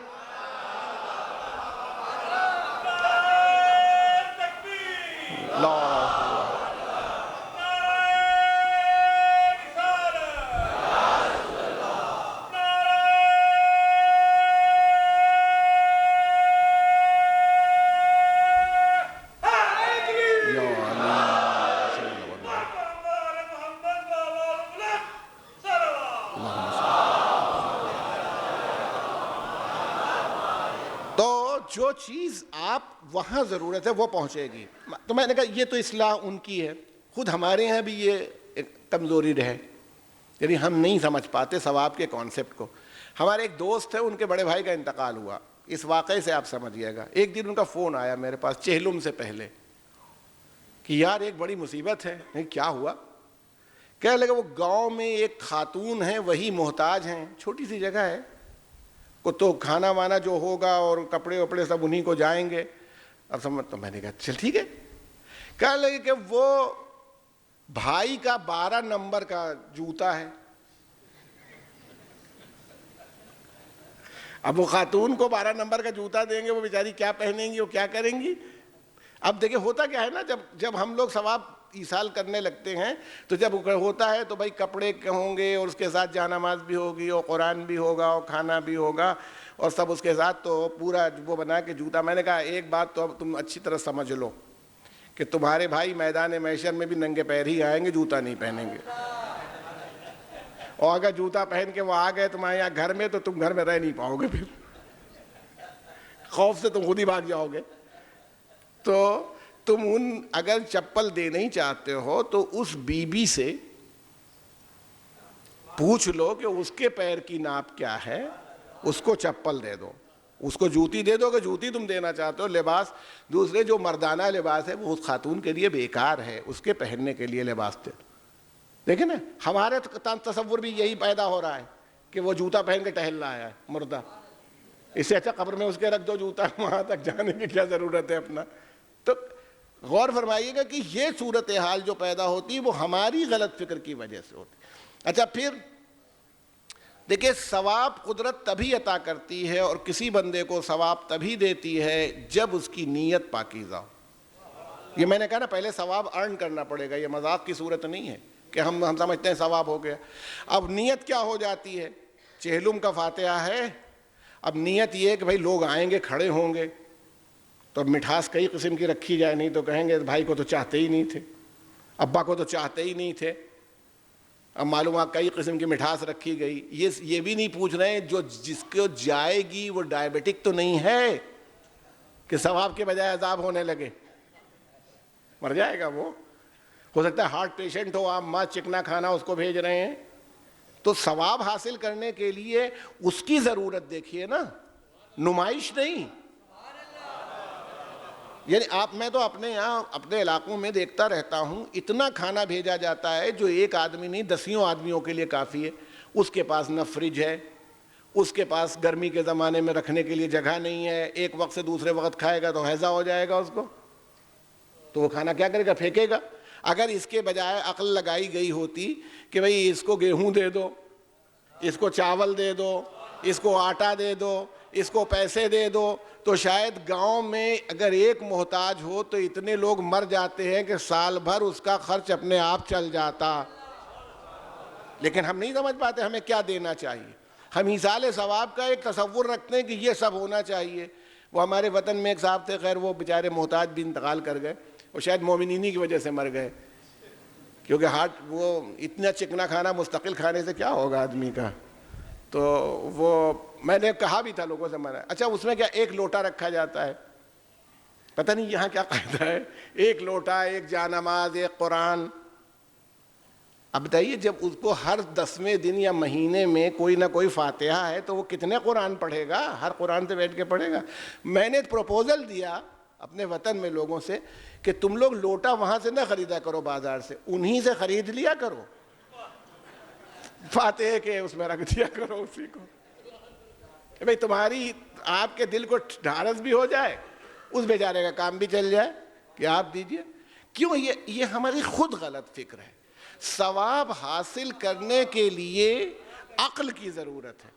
جو چیز آپ وہاں ضرورت ہے وہ پہنچے گی. تو میں نے کہا یہ تو اصلاح ان کی ہے, خود ہمارے یہاں بھی یہ ایک کمزوری رہے, یعنی ہم نہیں سمجھ پاتے ثواب کے کانسیپٹ کو. ہمارے ایک دوست ہے, ان کے بڑے بھائی کا انتقال ہوا, اس واقعے سے آپ سمجھیے گا. ایک دن ان کا فون آیا میرے پاس چہلم سے پہلے کہ یار ایک بڑی مصیبت ہے. کیا ہوا؟ کہنے لگا وہ گاؤں میں ایک خاتون ہیں, وہی محتاج ہیں, چھوٹی سی جگہ ہے, کو تو کھانا وانا جو ہوگا اور کپڑے وپڑے سب انہی کو جائیں گے. اور سمجھ, تو میں نے کہا چل ٹھیک ہے. کہنے لگے کہ وہ بھائی کا 12 نمبر کا جوتا ہے. اب وہ خاتون کو 12 نمبر کا جوتا دیں گے, وہ بیچاری کیا پہنیں گی, وہ کیا کریں گی؟ اب دیکھیں ہوتا کیا ہے نا, جب ہم لوگ ثواب ایصال کرنے لگتے ہیں تو جب ہوتا ہے تو بھائی کپڑے ہوں گے, اور اس کے ساتھ جانماز بھی ہوگی, اور قرآن بھی ہوگا, اور کھانا بھی ہوگا, اور سب اس کے ساتھ, تو پورا وہ بنا کے جوتا. میں نے کہا ایک بات تو اب تم اچھی طرح سمجھ لو کہ تمہارے بھائی میدان محشر میں بھی ننگے پیر ہی آئیں گے, جوتا نہیں پہنیں گے. اور اگر جوتا پہن کے وہ آ گئے تمہارے یہاں گھر میں تو تم گھر میں رہ نہیں پاؤ گے, پھر خوف سے تم خود ہی بھاگ جاؤ گے. تو تم اگر چپل دینا ہی چاہتے ہو تو اس بیوی سے پوچھ لو کہ اس کے پیر کی ناپ کیا ہے, اس کو چپل دے دو, اس کو جوتی دے دو کہ جوتی تم دینا چاہتے ہو. لباس دوسرے جو مردانہ لباس ہے وہ اس خاتون کے لیے بیکار ہے, اس کے پہننے کے لیے لباس دے دو. دیکھیں نا, ہمارے تصور بھی یہی پیدا ہو رہا ہے کہ وہ جوتا پہن کے ٹہل رہا ہے مردہ, اس سے اچھا قبر میں اس کے رکھ دو جوتا, وہاں تک جانے کی کیا ضرورت ہے اپنا. تو غور فرمائیے گا کہ یہ صورتحال جو پیدا ہوتی ہے وہ ہماری غلط فکر کی وجہ سے ہوتی. اچھا پھر دیکھیں, ثواب قدرت تبھی عطا کرتی ہے اور کسی بندے کو ثواب تبھی دیتی ہے جب اس کی نیت پاکیزہ ہو. یہ میں نے کہا نا, پہلے ثواب ارن کرنا پڑے گا, یہ مذاق کی صورت نہیں ہے کہ ہم سمجھتے ہیں ثواب ہو گیا. اب نیت کیا ہو جاتی ہے, چہلم کا فاتحہ ہے. اب نیت یہ ہے کہ بھائی لوگ آئیں گے, کھڑے ہوں گے, تو اب مٹھاس کئی قسم کی رکھی جائے, نہیں تو کہیں گے بھائی کو تو چاہتے ہی نہیں تھے, ابا کو تو چاہتے ہی نہیں تھے. اب معلوم ہے کئی قسم کی مٹھاس رکھی گئی. یہ بھی نہیں پوچھ رہے ہیں جو جس کو جائے گی وہ ڈائبیٹک تو نہیں ہے کہ ثواب کے بجائے عذاب ہونے لگے, مر جائے گا وہ. ہو سکتا ہے ہارٹ پیشنٹ ہو, آپ ماں چکنا کھانا اس کو بھیج رہے ہیں. تو ثواب حاصل کرنے کے لیے اس کی ضرورت دیکھیے نا, نمائش نہیں. یعنی میں تو اپنے یہاں اپنے علاقوں میں دیکھتا رہتا ہوں, اتنا کھانا بھیجا جاتا ہے جو ایک آدمی نہیں 10 آدمیوں کے لیے کافی ہے. اس کے پاس نہ فریج ہے, اس کے پاس گرمی کے زمانے میں رکھنے کے لیے جگہ نہیں ہے, ایک وقت سے دوسرے وقت کھائے گا تو ہیضہ ہو جائے گا اس کو, تو وہ کھانا کیا کرے گا, پھینکے گا. اگر اس کے بجائے عقل لگائی گئی ہوتی کہ بھئی اس کو گیہوں دے دو, اس کو چاول دے دو, اس کو آٹا دے دو, اس کو پیسے دے دو, تو شاید گاؤں میں اگر ایک محتاج ہو تو اتنے لوگ مر جاتے ہیں کہ سال بھر اس کا خرچ اپنے آپ چل جاتا. لیکن ہم نہیں سمجھ پاتے ہمیں کیا دینا چاہیے. ہم ایصال ثواب کا ایک تصور رکھتے ہیں کہ یہ سب ہونا چاہیے. وہ ہمارے وطن میں ایک صاحب تھے, خیر وہ بیچارے محتاج بھی انتقال کر گئے, وہ شاید مومنینی کی وجہ سے مر گئے, کیونکہ ہارٹ وہ اتنا چکنا کھانا مستقل کھانے سے کیا ہوگا آدمی کا. تو وہ میں نے کہا بھی تھا لوگوں سے, مرا اچھا اس میں کیا ایک لوٹا رکھا جاتا ہے, پتہ نہیں یہاں کیا قاعدہ ہے, ایک لوٹا, ایک جانماز, ایک قرآن. اب بتائیے جب اس کو ہر 10ویں دن یا مہینے میں کوئی نہ کوئی فاتحہ ہے تو وہ کتنے قرآن پڑھے گا, ہر قرآن سے بیٹھ کے پڑھے گا. میں نے پروپوزل دیا اپنے وطن میں لوگوں سے کہ تم لوگ لوٹا وہاں سے نہ خریدا کرو بازار سے, انہی سے خرید لیا کرو, فاتحے کے اس میں رکھ دیا کرو اسی کو, کہ بھئی تمہاری آپ کے دل کو ڈھارس بھی ہو جائے, اس بیچارے کا کام بھی چل جائے کہ آپ دیجئے. کیوں, یہ ہماری خود غلط فکر ہے. ثواب حاصل کرنے کے لیے عقل کی ضرورت ہے.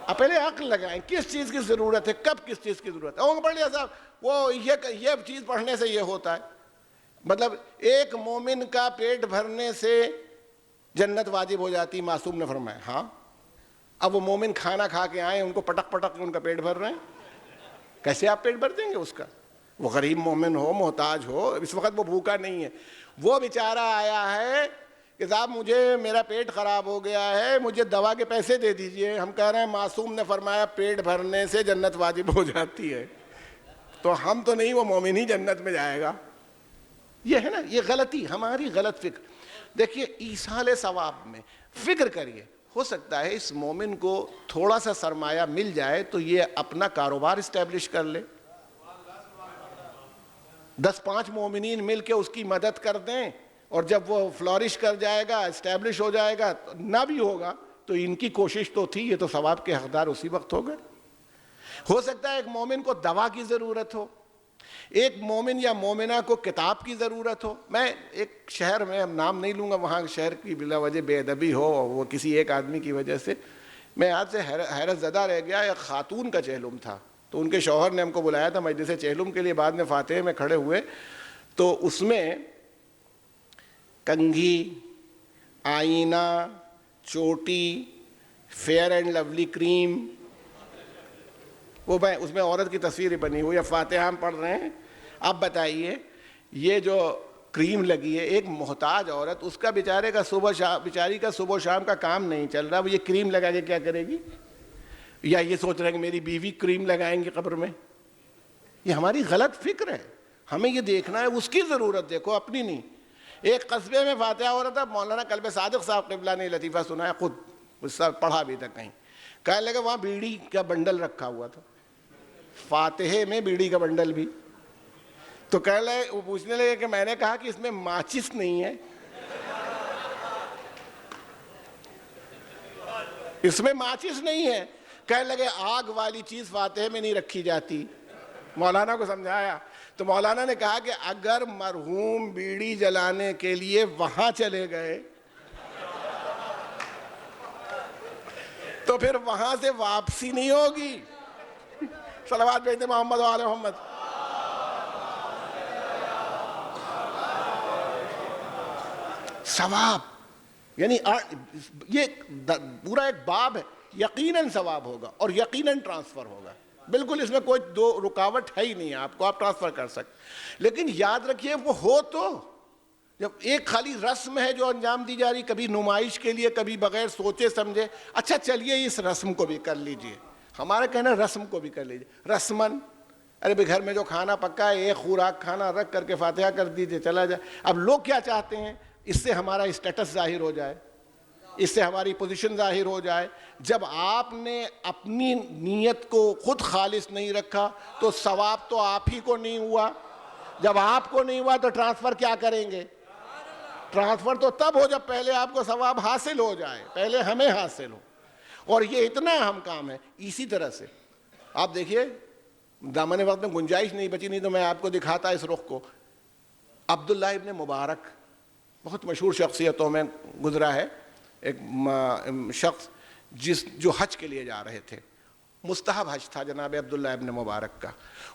آپ پہلے عقل لگائیں کس چیز کی ضرورت ہے, کب کس چیز کی ضرورت ہے. پڑھ لیا صاحب وہ یہ چیز پڑھنے سے یہ ہوتا ہے, مطلب ایک مومن کا پیٹ بھرنے سے جنت واجب ہو جاتی, معصوم نے فرمایا. ہاں, اب وہ مومن کھانا کھا کے آئے, ان کو پٹک پٹک ان کا پیٹ بھر رہے ہیں, کیسے آپ پیٹ بھر دیں گے اس کا. وہ غریب مومن ہو, محتاج ہو, اس وقت وہ بھوکا نہیں ہے, وہ بیچارہ آیا ہے کہ صاحب مجھے میرا پیٹ خراب ہو گیا ہے, مجھے دوا کے پیسے دے دیجئے. ہم کہہ رہے ہیں معصوم نے فرمایا پیٹ بھرنے سے جنت واجب ہو جاتی ہے, تو ہم تو نہیں, وہ مومن ہی جنت میں جائے گا. یہ ہے نا, یہ غلطی, ہماری غلط فکر. دیکھیے ایصال ثواب میں فکر کریے, ہو سکتا ہے اس مومن کو تھوڑا سا سرمایہ مل جائے تو یہ اپنا کاروبار اسٹیبلش کر لے, 10-5 مومنین مل کے اس کی مدد کر دیں, اور جب وہ فلورش کر جائے گا, اسٹیبلش ہو جائے گا, نہ بھی ہوگا تو ان کی کوشش تو تھی, یہ تو ثواب کے حقدار اسی وقت ہو گئے. ہو سکتا ہے ایک مومن کو دوا کی ضرورت ہو, ایک مومن یا مومنہ کو کتاب کی ضرورت ہو. میں ایک شہر میں, اب نام نہیں لوں گا, وہاں شہر کی بلا وجہ بے ادبی ہو, وہ کسی ایک آدمی کی وجہ سے میں آج سے حیرت زدہ رہ گیا. ایک خاتون کا چہلم تھا, تو ان کے شوہر نے ہم کو بلایا تھا مجلس چہلم کے لیے, بعد میں فاتحے میں کھڑے ہوئے تو اس میں کنگھی, آئینہ, چوٹی, فیئر اینڈ لولی کریم, وہ اس میں عورت کی تصویر بنی ہوئی, یا فاتحہ ہم پڑھ رہے ہیں. اب بتائیے یہ جو کریم لگی ہے, ایک محتاج عورت, اس کا بیچاری کا صبح و شام کا کام نہیں چل رہا, وہ یہ کریم لگا کے کیا کرے گی؟ یا یہ سوچ رہے ہیں کہ میری بیوی کریم لگائیں گی قبر میں, یہ ہماری غلط فکر ہے. ہمیں یہ دیکھنا ہے اس کی ضرورت دیکھو، اپنی نہیں. ایک قصبے میں فاتحہ ہو رہا تھا، مولانا قلب صادق صاحب قبلہ نے لطیفہ سنایا، خود اس سے پڑھا بھی تھا کہیں. کہنے لگا وہاں بیڑی کا بنڈل رکھا ہوا تھا، فاتحے میں بیڑی کا بنڈل بھی. تو کہنے لگے، وہ پوچھنے لگے کہ میں نے کہا کہ اس میں ماچس نہیں ہے، اس میں ماچس نہیں ہے. کہنے لگے آگ والی چیز فاتحے میں نہیں رکھی جاتی. مولانا کو سمجھایا تو مولانا نے کہا کہ اگر مرحوم بیڑی جلانے کے لیے وہاں چلے گئے تو پھر وہاں سے واپسی نہیں ہوگی. صلوات بھیجتے محمد و آل محمد. ثواب یعنی یہ پورا ایک باب ہے. یقیناً ثواب ہوگا اور یقیناً ٹرانسفر ہوگا، بالکل اس میں کوئی دو رکاوٹ ہے ہی نہیں. آپ کو آپ ٹرانسفر کر سکتے، لیکن یاد رکھیے وہ ہو تو. جب ایک خالی رسم ہے جو انجام دی جا رہی، کبھی نمائش کے لیے، کبھی بغیر سوچے سمجھے، اچھا چلیے اس رسم کو بھی کر لیجئے. ہمارا کہنا رسم کو بھی کر لیجئے. رسمن ارے بھائی گھر میں جو کھانا پکا ہے ایک خوراک کھانا رکھ کر کے فاتحہ کر دیجئے، چلا جائے. اب لوگ کیا چاہتے ہیں؟ اس سے ہمارا اسٹیٹس ظاہر ہو جائے، اس سے ہماری پوزیشن ظاہر ہو جائے. جب آپ نے اپنی نیت کو خود خالص نہیں رکھا تو ثواب تو آپ ہی کو نہیں ہوا. جب آپ کو نہیں ہوا تو ٹرانسفر کیا کریں گے؟ ٹرانسفر تو تب ہو جب پہلے آپ کو ثواب حاصل ہو جائے، پہلے ہمیں حاصل ہو. اور یہ اتنا اہم کام ہے. اسی طرح سے آپ دیکھیے، دامن وقت میں گنجائش نہیں بچی، نہیں تو میں آپ کو دکھاتا اس رخ کو. عبداللہ ابن مبارک بہت مشہور شخصیتوں میں گزرا ہے. ایک شخص جو حج کے لیے جا رہے تھے، مستحب حج تھا جناب عبداللہ ابن مبارک کا،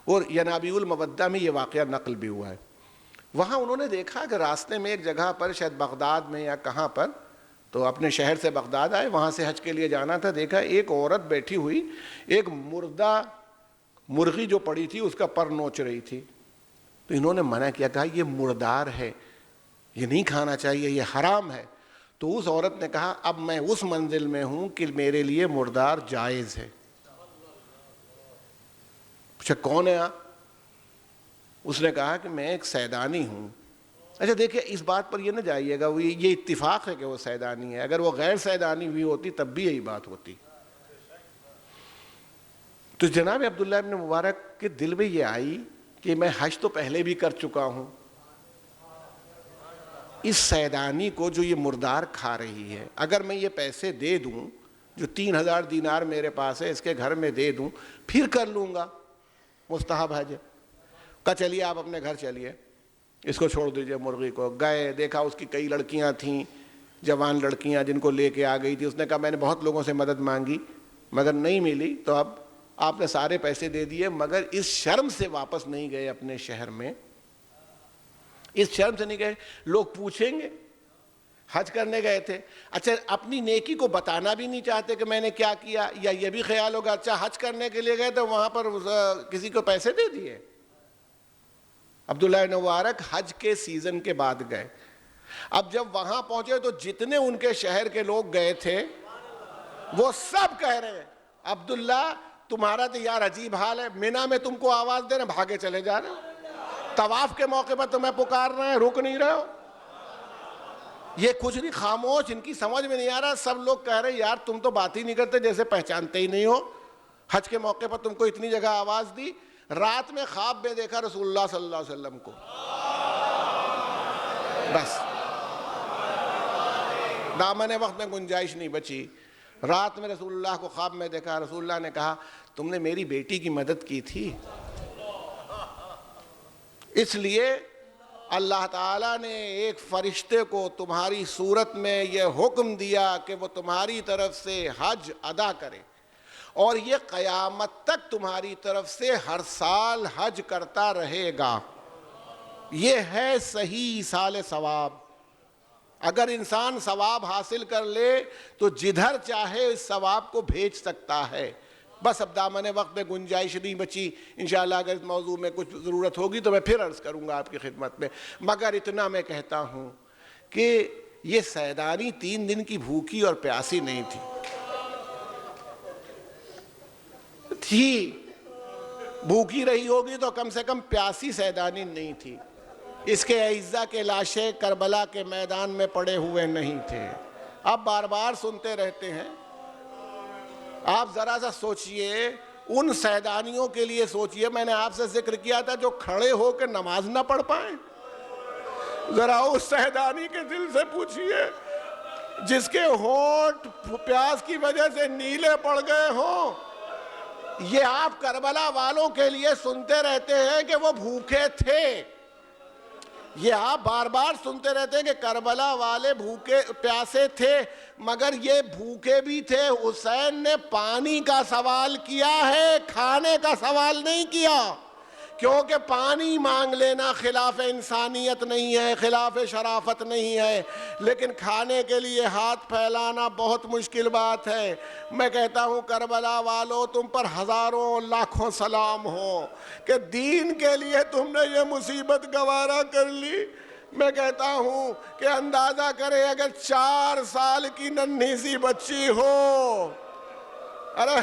اور ینابیع المودہ میں یہ واقعہ نقل بھی ہوا ہے. وہاں انہوں نے دیکھا کہ راستے میں ایک جگہ پر، شاید بغداد میں یا کہاں پر، تو اپنے شہر سے بغداد آئے، وہاں سے حج کے لیے جانا تھا. دیکھا ایک عورت بیٹھی ہوئی ایک مردہ مرغی جو پڑی تھی اس کا پر نوچ رہی تھی. تو انہوں نے منع کیا، کہا یہ مردار ہے، یہ نہیں کھانا چاہیے، یہ حرام ہے. تو اس عورت نے کہا اب میں اس منزل میں ہوں کہ میرے لیے مردار جائز ہے. پوچھا کون ہے آپ؟ اس نے کہا کہ میں ایک سیدانی ہوں. اچھا دیکھیں اس بات پر یہ نہ جائیے گا یہ اتفاق ہے کہ وہ سیدانی ہے، اگر وہ غیر سیدانی ہوئی ہوتی تب بھی یہی بات ہوتی. تو جناب عبداللہ ابن مبارک کے دل میں یہ آئی کہ میں حج تو پہلے بھی کر چکا ہوں، اس سیدانی کو جو یہ مردار کھا رہی ہے اگر میں یہ پیسے دے دوں، جو 3000 دینار میرے پاس ہے اس کے گھر میں دے دوں، پھر کر لوں گا مستحب حج. کہا چلیے آپ اپنے گھر چلیے، اس کو چھوڑ دیجئے مرغی کو. گئے، دیکھا اس کی کئی لڑکیاں تھیں، جوان لڑکیاں جن کو لے کے آ گئی تھی. اس نے کہا میں نے بہت لوگوں سے مدد مانگی مگر نہیں ملی، تو اب آپ نے سارے پیسے دے دیے، مگر اس شرم سے واپس نہیں گئے اپنے شہر میں. اس شرم سے نہیں گئے، لوگ پوچھیں گے حج کرنے گئے تھے. اچھا اپنی نیکی کو بتانا بھی نہیں چاہتے کہ میں نے کیا کیا، یا یہ بھی خیال ہوگا اچھا حج کرنے کے لیے گئے تو وہاں پر کسی کو پیسے دے دیے. عبداللہ بن مبارک حج کے سیزن کے بعد گئے. اب جب وہاں پہنچے تو جتنے ان کے شہر کے لوگ گئے تھے وہ سب کہہ رہے ہیں عبداللہ تمہارا تو یار عجیب حال ہے، مینا میں تم کو آواز دے رہے ہیں بھاگے چلے جا رہے ہو، طواف کے موقع پر تمہیں پکار رہے ہیں رک نہیں رہے ہو. یہ کچھ نہیں، خاموش، ان کی سمجھ میں نہیں آ رہا. سب لوگ کہہ رہے ہیں یار تم تو بات ہی نہیں کرتے، جیسے پہچانتے ہی نہیں ہو. حج کے موقع پر تم کو اتنی جگہ آواز دی. رات میں خواب میں دیکھا رسول اللہ صلی اللہ علیہ وسلم کو. بس دامن وقت میں گنجائش نہیں بچی. رات میں رسول اللہ کو خواب میں دیکھا. رسول اللہ نے کہا تم نے میری بیٹی کی مدد کی تھی، اس لیے اللہ تعالیٰ نے ایک فرشتے کو تمہاری صورت میں یہ حکم دیا کہ وہ تمہاری طرف سے حج ادا کرے، اور یہ قیامت تک تمہاری طرف سے ہر سال حج کرتا رہے گا. یہ ہے صحیح ایصال ثواب. اگر انسان ثواب حاصل کر لے تو جدھر چاہے اس ثواب کو بھیج سکتا ہے. بس اب دامن وقت میں گنجائش نہیں بچی. انشاءاللہ اگر اس موضوع میں کچھ ضرورت ہوگی تو میں پھر عرض کروں گا آپ کی خدمت میں. مگر اتنا میں کہتا ہوں کہ یہ سیدانی 3 دن کی بھوکی اور پیاسی نہیں تھی. بھوکی رہی ہوگی تو کم سے کم پیاسی سیدانی نہیں تھی. اس کے اعزا کے لاشیں کربلا کے میدان میں پڑے ہوئے نہیں تھے. آپ بار بار سنتے رہتے ہیں. آپ ذرا سا سوچئے, ان سیدانیوں کے لیے سوچئے, میں نے آپ سے ذکر کیا تھا جو کھڑے ہو کے نماز نہ پڑھ پائیں. ذرا اس سیدانی کے دل سے پوچھئے جس کے ہونٹ پیاس کی وجہ سے نیلے پڑ گئے ہوں. یہ آپ کربلا والوں کے لیے سنتے رہتے ہیں کہ وہ بھوکے تھے. یہ آپ بار بار سنتے رہتے ہیں کہ کربلا والے بھوکے پیاسے تھے, مگر یہ بھوکے بھی تھے. حسین نے پانی کا سوال کیا ہے, کھانے کا سوال نہیں کیا, کیونکہ پانی مانگ لینا خلاف انسانیت نہیں ہے, خلاف شرافت نہیں ہے, لیکن کھانے کے لیے ہاتھ پھیلانا بہت مشکل بات ہے. میں کہتا ہوں کربلا والو, تم پر ہزاروں لاکھوں سلام ہو کہ دین کے لیے تم نے یہ مصیبت گوارا کر لی. میں کہتا ہوں کہ اندازہ کرے اگر 4 سال کی ننھی سی بچی ہو. ارے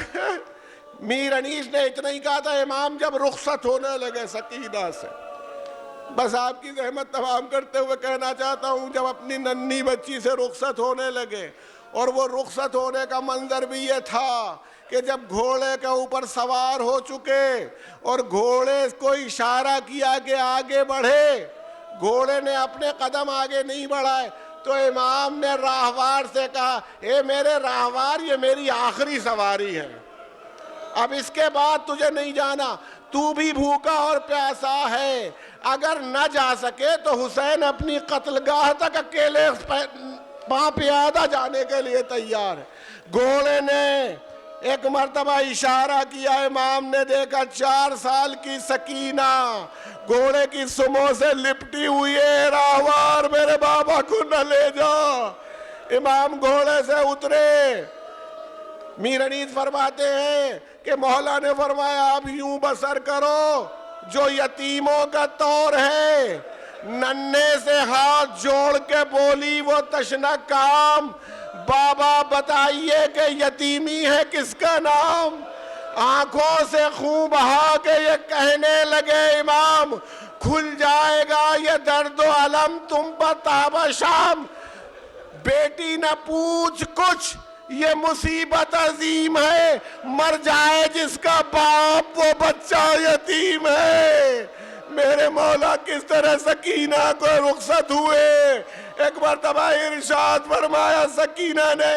میر انیس نے اتنا ہی کہا تھا, امام جب رخصت ہونے لگے سکینہ سے. بس آپ کی زحمت تمام کرتے ہوئے کہنا چاہتا ہوں, جب اپنی ننھی بچی سے رخصت ہونے لگے, اور وہ رخصت ہونے کا منظر بھی یہ تھا کہ جب گھوڑے کے اوپر سوار ہو چکے اور گھوڑے کو اشارہ کیا کہ آگے بڑھے, گھوڑے نے اپنے قدم آگے نہیں بڑھائے, تو امام نے راہوار سے کہا, اے میرے راہوار, یہ میری آخری سواری ہے, اب اس کے بعد تجھے نہیں جانا, تو بھی بھوکا اور پیاسا ہے. اگر نہ جا سکے تو حسین اپنی قتل گاہ تک اکیلے پیادہ جانے کے لیے تیار ہے. گھوڑے نے ایک مرتبہ اشارہ کیا, امام نے دیکھا 4 سال کی سکینہ گھوڑے کی سموں سے لپٹی ہوئی ہے, راہوار میرے بابا کو نہ لے جا. امام گھوڑے سے اترے. میر انیس فرماتے ہیں کہ مولا نے فرمایا اب یوں بسر کرو جو یتیموں کا طور ہے. ننھے سے ہاتھ جوڑ کے بولی وہ تشنہ کام, بابا بتائیے کہ یتیمی ہے کس کا نام. آنکھوں سے خون بہا کے یہ کہنے لگے, امام کھل جائے گا یہ درد و علم تم پر تاب شام. بیٹی نہ پوچھ کچھ, یہ مصیبت عظیم ہے, مر جائے جس کا باپ وہ بچہ یتیم ہے. میرے مولا کس طرح سکینہ کو رخصت ہوئے. ایک مرتبہ ارشاد فرمایا سکینہ نے,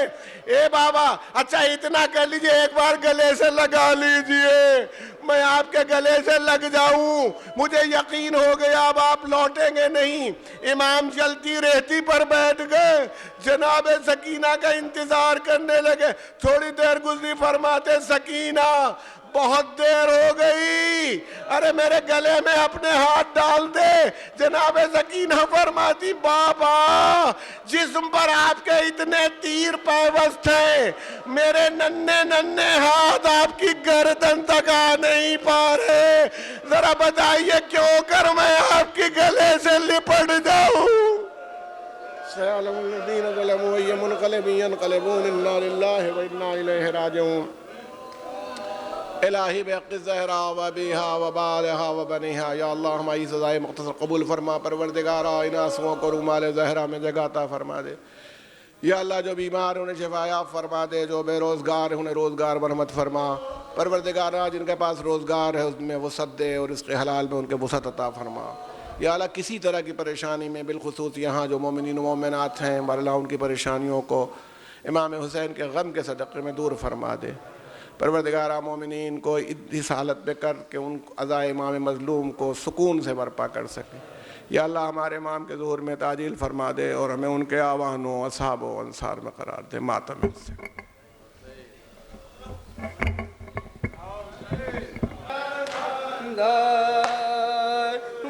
اے بابا اچھا اتنا کر لیجئے, ایک بار گلے سے لگا لیجئے, میں آپ کے گلے سے لگ جاؤں, مجھے یقین ہو گیا اب آپ لوٹیں گے نہیں. امام چلتی رہتی پر بیٹھ گئے, جناب سکینہ کا انتظار کرنے لگے. تھوڑی دیر گزری, فرماتے سکینہ بہت دیر ہو گئی, ارے میرے گلے میں اپنے ہاتھ ڈال دے. جناب سکینہ فرماتی, بابا جسم پر آپ کے اتنے تیر پیوست ہیں, میرے ننھے ہاتھ آپ کی گردن تک آ نہیں پا رہے, ذرا بتائیے کیوں کر میں آپ کی گلے سے لپٹ جاؤں. سَيَعْلَمُ الَّذِينَ ظَلَمُوا أَيَّ مُنْقَلَبٍ يَنْقَلِبُونَ إِنَّا لِلَّهِ وَإِنَّا إِلَيْهِ رَاجِعُونَ. الہی بحق الزہرا و بیہا و بالہا و بنیہا, یا اللہ ہماری سزائے مختصر قبول فرما. پروردگارا ان آنسوؤں کو رومال زہرا میں جگہ عطا فرما دے. یا اللہ جو بیمار انہیں شفا یاب فرما دے, جو بے روزگار انہیں روزگار مرحمت فرما. پروردگارا جن کے پاس روزگار ہے اس میں وسعت دے, اور رزق حلال میں ان کے وسعت عطا فرما. یا اللہ کسی طرح کی پریشانی میں, بالخصوص یہاں جو مومنین و مومنات ہیں, اللہ ان کی پریشانیوں کو امام حسین کے غم کے صدقے میں دور فرما دے. پروردگارہ مومنین کو اس حالت میں کر کہ ان عزائے امام مظلوم کو سکون سے برپا کر سکے. یا اللہ ہمارے امام کے ظہور میں تعجیل فرما دے, اور ہمیں ان کے آوانوں اصحاب و انصار میں قرار دے. ماتم سے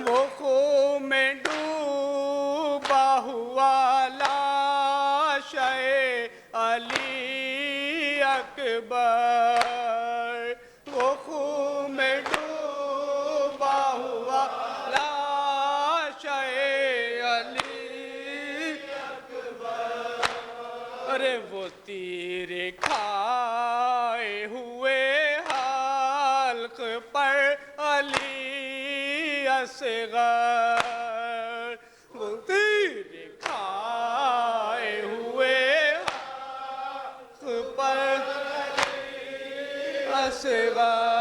وہ خون میں ڈوبا ہوا لاش علی اکبر, وہ خون میں ڈوبا ہوا لاش علی اکبر. ارے وہ تیر کھائے ہوئے حلق پر اصغر وہ تیرے کھائے ہوئے حق پر اصغر